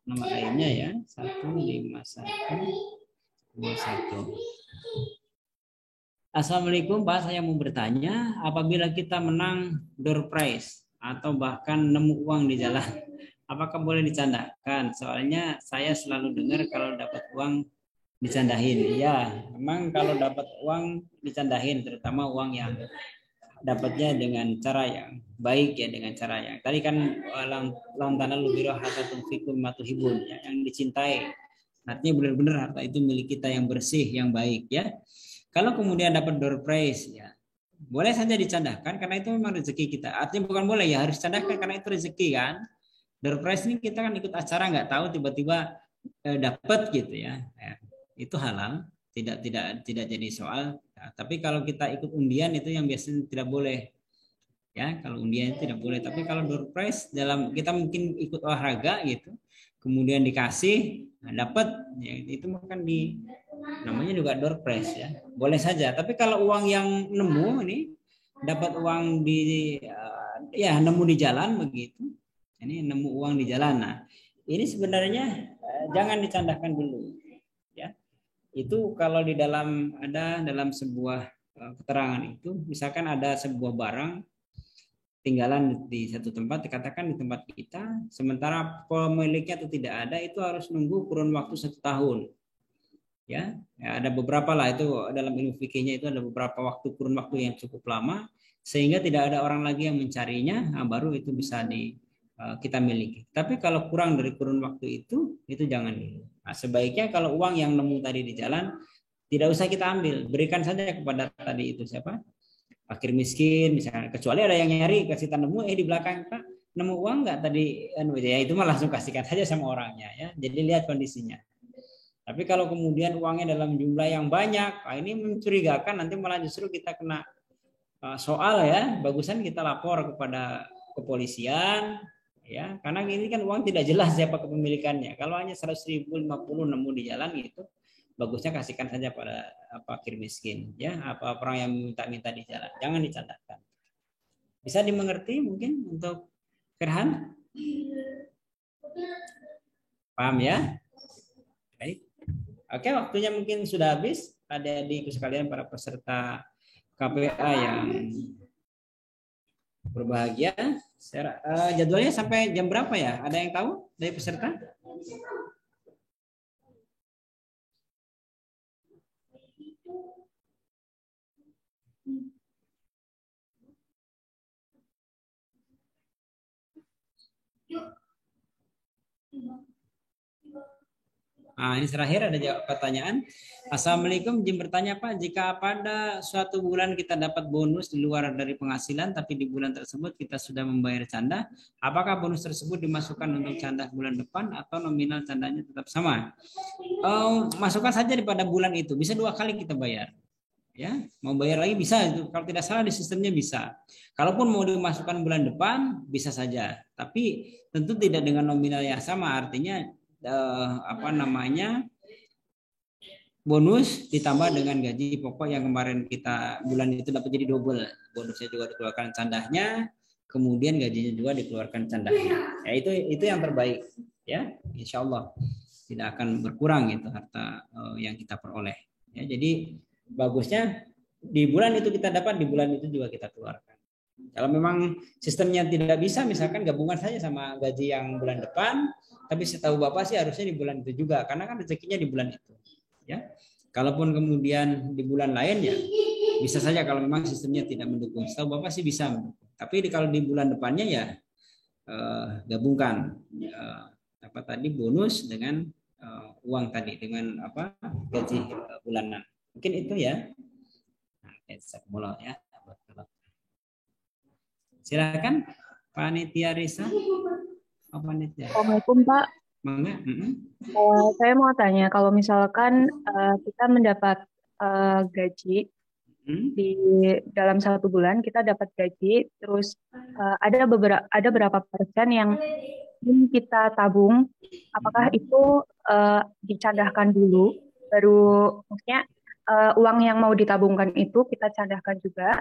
nama lainnya ya, 15121. Assalamualaikum Pak, saya mau bertanya, apabila kita menang door prize atau bahkan nemu uang di jalan, apakah boleh dicandakan? Soalnya saya selalu dengar kalau dapat uang dicandahin. Ya, memang kalau dapat uang dicandahin, terutama uang yang dapatnya dengan cara yang baik ya, dengan cara yang tadi kan lan tanalul birra hatta tunfiqu mimma tuhibbun, ya, yang dicintai. Artinya benar-benar harta itu milik kita yang bersih, yang baik ya. Kalau kemudian dapat door prize ya, boleh saja dicandakan karena itu memang rezeki kita. Artinya bukan boleh ya, harus candakan karena itu rezeki kan. Door prize ini kita kan ikut acara, nggak tahu tiba-tiba dapat gitu ya. Itu halal, tidak jadi soal. Nah, tapi kalau kita ikut undian itu yang biasanya tidak boleh. Ya, kalau undian itu tidak boleh. Tapi kalau door prize dalam kita mungkin ikut olahraga gitu, kemudian dikasih, dapat, ya, itu makan namanya juga door prize ya. Boleh saja. Tapi kalau uang yang nemu ini dapat uang nemu di jalan begitu. Ini nemu uang di jalan. Nah, ini sebenarnya jangan dicandakan dulu. Itu kalau di dalam sebuah keterangan itu, misalkan ada sebuah barang tinggalan di satu tempat, dikatakan di tempat kita, sementara pemiliknya itu tidak ada, itu harus nunggu kurun waktu 1 tahun. Ya, ada beberapa lah itu dalam ilmu fikihnya, itu ada beberapa kurun waktu yang cukup lama sehingga tidak ada orang lagi yang mencarinya, baru itu bisa kita miliki. Tapi kalau kurang dari kurun waktu itu jangan dulu. Nah, sebaiknya kalau uang yang nemu tadi di jalan tidak usah kita ambil, berikan saja kepada tadi itu siapa, fakir miskin misalnya. Kecuali ada yang nyari, kasih nemu di belakang, Pak nemu uang nggak tadi, ya itu mah langsung kasihkan saja sama orangnya ya. Jadi lihat kondisinya. Tapi kalau kemudian uangnya dalam jumlah yang banyak, ini mencurigakan, nanti malah justru kita kena soal ya. Bagusan kita lapor kepada kepolisian. Ya, karena ini kan uang tidak jelas siapa kepemilikannya. Kalau hanya 100.000, 50 nemu di jalan gitu, bagusnya kasihkan saja pada fakir miskin, ya, apa orang yang minta di jalan. Jangan dicandakan. Bisa dimengerti mungkin untuk Firhan? Paham ya? Baik. Oke, waktunya mungkin sudah habis. Adik-adik sekalian, para peserta KPA yang berbahagia. Jadwalnya sampai jam berapa ya? Ada yang tahu dari peserta? Nah, ini terakhir ada jawab pertanyaan. Assalamualaikum, izin bertanya Pak, jika pada suatu bulan kita dapat bonus di luar dari penghasilan, tapi di bulan tersebut kita sudah membayar canda, apakah bonus tersebut dimasukkan untuk canda bulan depan atau nominal candanya tetap sama? Masukkan saja pada bulan itu, bisa 2 kali kita bayar. Ya, mau bayar lagi bisa itu. Kalau tidak salah di sistemnya bisa. Kalaupun mau dimasukkan bulan depan bisa saja, tapi tentu tidak dengan nominal yang sama. Artinya bonus ditambah dengan gaji pokok yang kemarin kita bulan itu dapat, jadi double. Bonusnya juga dikeluarkan candahnya, kemudian gajinya juga dikeluarkan candahnya. Ya, itu yang terbaik ya. Insya Allah tidak akan berkurang itu harta yang kita peroleh. Ya, jadi bagusnya di bulan itu kita dapat, di bulan itu juga kita keluarkan. Kalau memang sistemnya tidak bisa, misalkan gabungan saja sama gaji yang bulan depan, tapi setahu Bapak sih harusnya di bulan itu juga, karena kan rezekinya di bulan itu. Ya, Kalaupun kemudian di bulan lain ya bisa saja kalau memang sistemnya tidak mendukung. Setahu Bapak sih bisa mendukung. Tapi kalau di bulan depannya ya gabungkan apa tadi bonus dengan uang tadi dengan apa gaji bulanan. Mungkin itu ya. Nah, ya. Silakan Panitia Risa. Assalamualaikum Pak. Saya mau tanya, kalau misalkan kita mendapat gaji di dalam 1 bulan, kita dapat gaji, terus ada berapa persen yang ingin kita tabung, apakah itu dicadangkan dulu, baru maksudnya uang yang mau ditabungkan itu kita cadangkan juga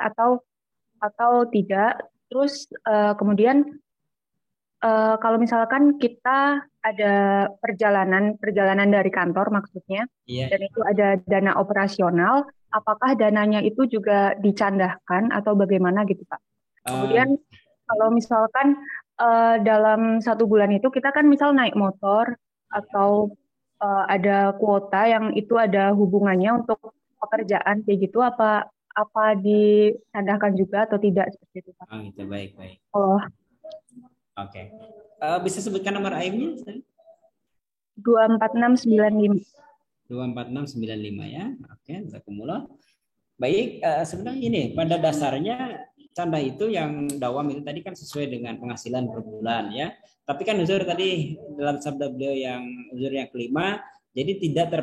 atau tidak? Terus kemudian kalau misalkan kita ada perjalanan dari kantor maksudnya, dan itu ada dana operasional, apakah dananya itu juga dicandahkan atau bagaimana gitu Pak? Kemudian kalau misalkan dalam 1 bulan itu kita kan misal naik motor atau ada kuota yang itu ada hubungannya untuk pekerjaan kayak gitu, apa dicandahkan juga atau tidak seperti itu Pak? Gitu, baik. Oh. Oke. Bisa sebutkan nomor AM-nya? 24695. 24695 ya. Oke, Jazakumullah. Baik, sebenarnya ini pada dasarnya canda itu yang dawam itu tadi kan sesuai dengan penghasilan per bulan ya. Tapi kan uzur tadi dalam sabda beliau yang uzur yang kelima, jadi tidak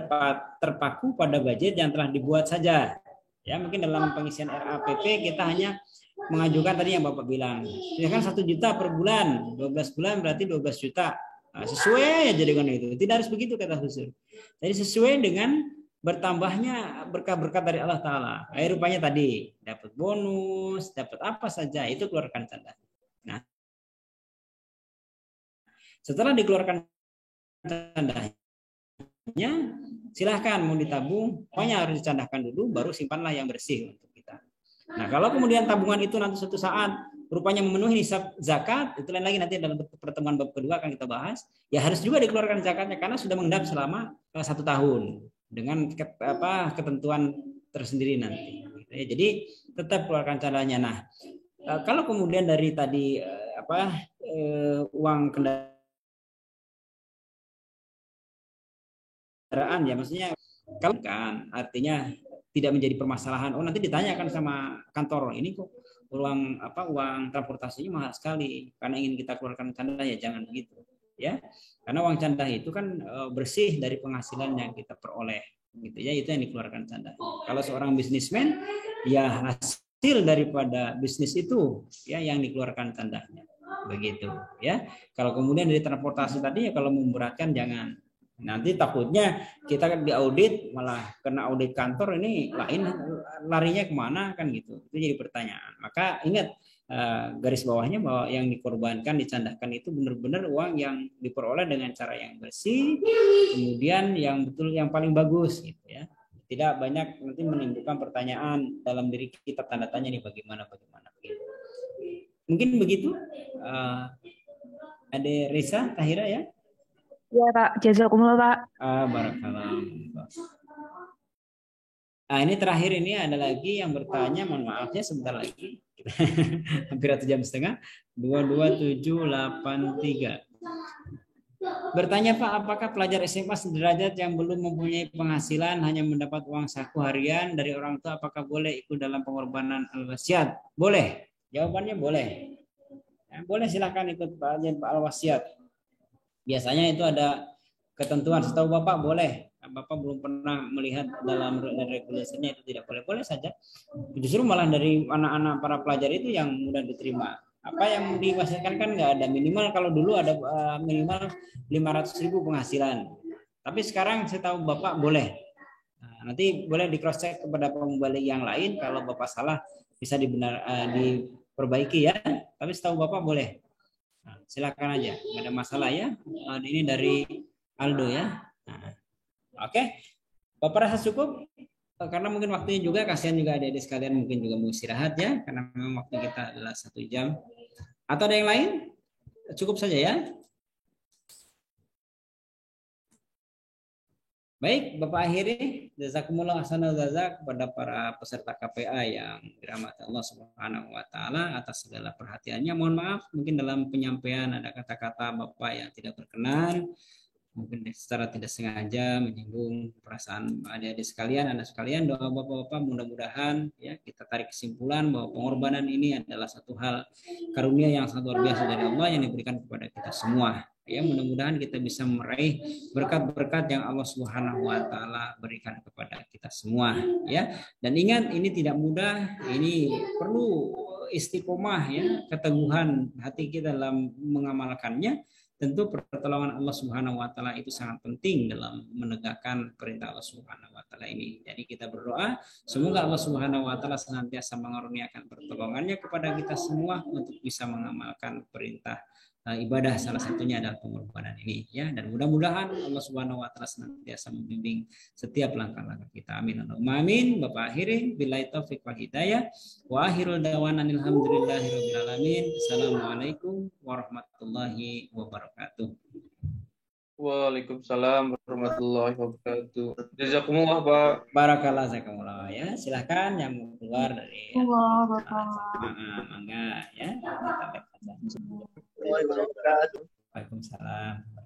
terpaku pada budget yang telah dibuat saja. Ya, mungkin dalam pengisian RAPP kita hanya mengajukan tadi yang Bapak bilang, ya kan 1 juta per bulan, 12 bulan berarti 12 juta. Nah, sesuai aja dengan itu. Tidak harus begitu kata Husur. Jadi sesuai dengan bertambahnya berkah-berkah dari Allah Ta'ala. Rupanya tadi dapat bonus, dapat apa saja, itu keluarkan canda. Nah, setelah dikeluarkan candanya, silahkan mau ditabung, pokoknya harus dicandahkan dulu, baru simpanlah yang bersih untuk kita. Nah, kalau kemudian tabungan itu nanti suatu saat rupanya memenuhi nisab zakat, itu lain lagi nanti dalam pertemuan bab kedua akan kita bahas, ya harus juga dikeluarkan zakatnya karena sudah mengendap selama 1 tahun dengan ketentuan tersendiri nanti. Jadi tetap keluarkan caranya. Nah, kalau kemudian dari tadi uang kendaraan ya maksudnya kalau kan artinya tidak menjadi permasalahan. Oh, nanti ditanyakan sama kantor, ini kok uang transportasinya mahal sekali karena ingin kita keluarkan canda, ya jangan begitu ya. Karena uang canda itu kan bersih dari penghasilan yang kita peroleh gitu ya, itu yang dikeluarkan canda. Kalau seorang bisnismen ya hasil daripada bisnis itu ya yang dikeluarkan candanya begitu ya. Kalau kemudian dari transportasi tadi ya kalau memberatkan jangan. Nanti takutnya kita diaudit malah kena audit kantor, ini lain larinya kemana kan gitu. Itu jadi pertanyaan. Maka ingat garis bawahnya bahwa yang dikorbankan, dicandahkan itu benar-benar uang yang diperoleh dengan cara yang bersih, kemudian yang betul yang paling bagus gitu ya. Tidak banyak nanti menimbulkan pertanyaan dalam diri kita, tanda tanya nih bagaimana begitu. Mungkin begitu. Ada Risa Tahira ya? Ya Pak, jazakumullah Pak. Barakallah. Nah, ini terakhir ini ada lagi yang bertanya, mohon maaf ya sebentar lagi. Hampir 1,5 jam. 22783. Bertanya Pak, apakah pelajar SMA sederajat yang belum mempunyai penghasilan hanya mendapat uang saku harian dari orang tua, apakah boleh ikut dalam pengorbanan al-wasiat? Boleh. Jawabannya boleh. Ya, boleh, silakan ikut al-wasiat. Biasanya itu ada ketentuan, setahu Bapak boleh. Bapak belum pernah melihat dalam regulasinya itu tidak boleh. Boleh saja. Justru malah dari anak-anak para pelajar itu yang mudah diterima. Apa yang diwasiatkan kan nggak ada, minimal kalau dulu ada minimal 500.000 penghasilan. Tapi sekarang saya tahu Bapak boleh. Nah, nanti boleh di cross check kepada pembalik yang lain, kalau Bapak salah bisa diperbaiki ya. Tapi setahu Bapak boleh. Nah, silakan aja, nggak ada masalah ya. Ini dari Aldo ya. Nah, oke, Bapak rasa cukup? Karena mungkin waktunya juga, kasihan juga adik-adik sekalian mungkin juga mau istirahat ya, karena memang waktu kita adalah 1 jam. Atau ada yang lain? Cukup saja ya. Baik, Bapak akhiri, jazakumullah ahsanal jazak kepada para peserta KPA yang dirahmati Allah Subhanahu wa taala atas segala perhatiannya. Mohon maaf mungkin dalam penyampaian ada kata-kata Bapak yang tidak berkenan, mungkin secara tidak sengaja menyinggung perasaan adik-adik sekalian, anak sekalian. Doa Bapak-bapak mudah-mudahan ya kita tarik kesimpulan bahwa pengorbanan ini adalah satu hal karunia yang sangat luar biasa dari Allah yang diberikan kepada kita semua. Ya, mudah-mudahan kita bisa meraih berkat-berkat yang Allah Subhanahu wa taala berikan kepada kita semua ya. Dan ingat ini tidak mudah, ini perlu istiqomah ya, keteguhan hati kita dalam mengamalkannya. Tentu pertolongan Allah Subhanahu wa taala itu sangat penting dalam menegakkan perintah Allah Subhanahu wa taala ini. Jadi kita berdoa semoga Allah Subhanahu wa taala senantiasa mengaruniakan pertolongannya kepada kita semua untuk bisa mengamalkan perintah ibadah, salah satunya adalah pengorbanan ini ya, dan mudah-mudahan Allah Subhanahu wa taala senantiasa membimbing setiap langkah-langkah kita. Amin. Amin. Bapak akhiri billahi taufik wal hidayah wa akhirul da'wana alhamdulillahirabbil alamin. Assalamualaikum warahmatullahi wabarakatuh. Waalaikumsalam warahmatullahi wabarakatuh. Jazakumullah Pak. Barakallah jazakumullah ya. Silakan yang mau keluar dari mangga ya. Waalaikumsalam.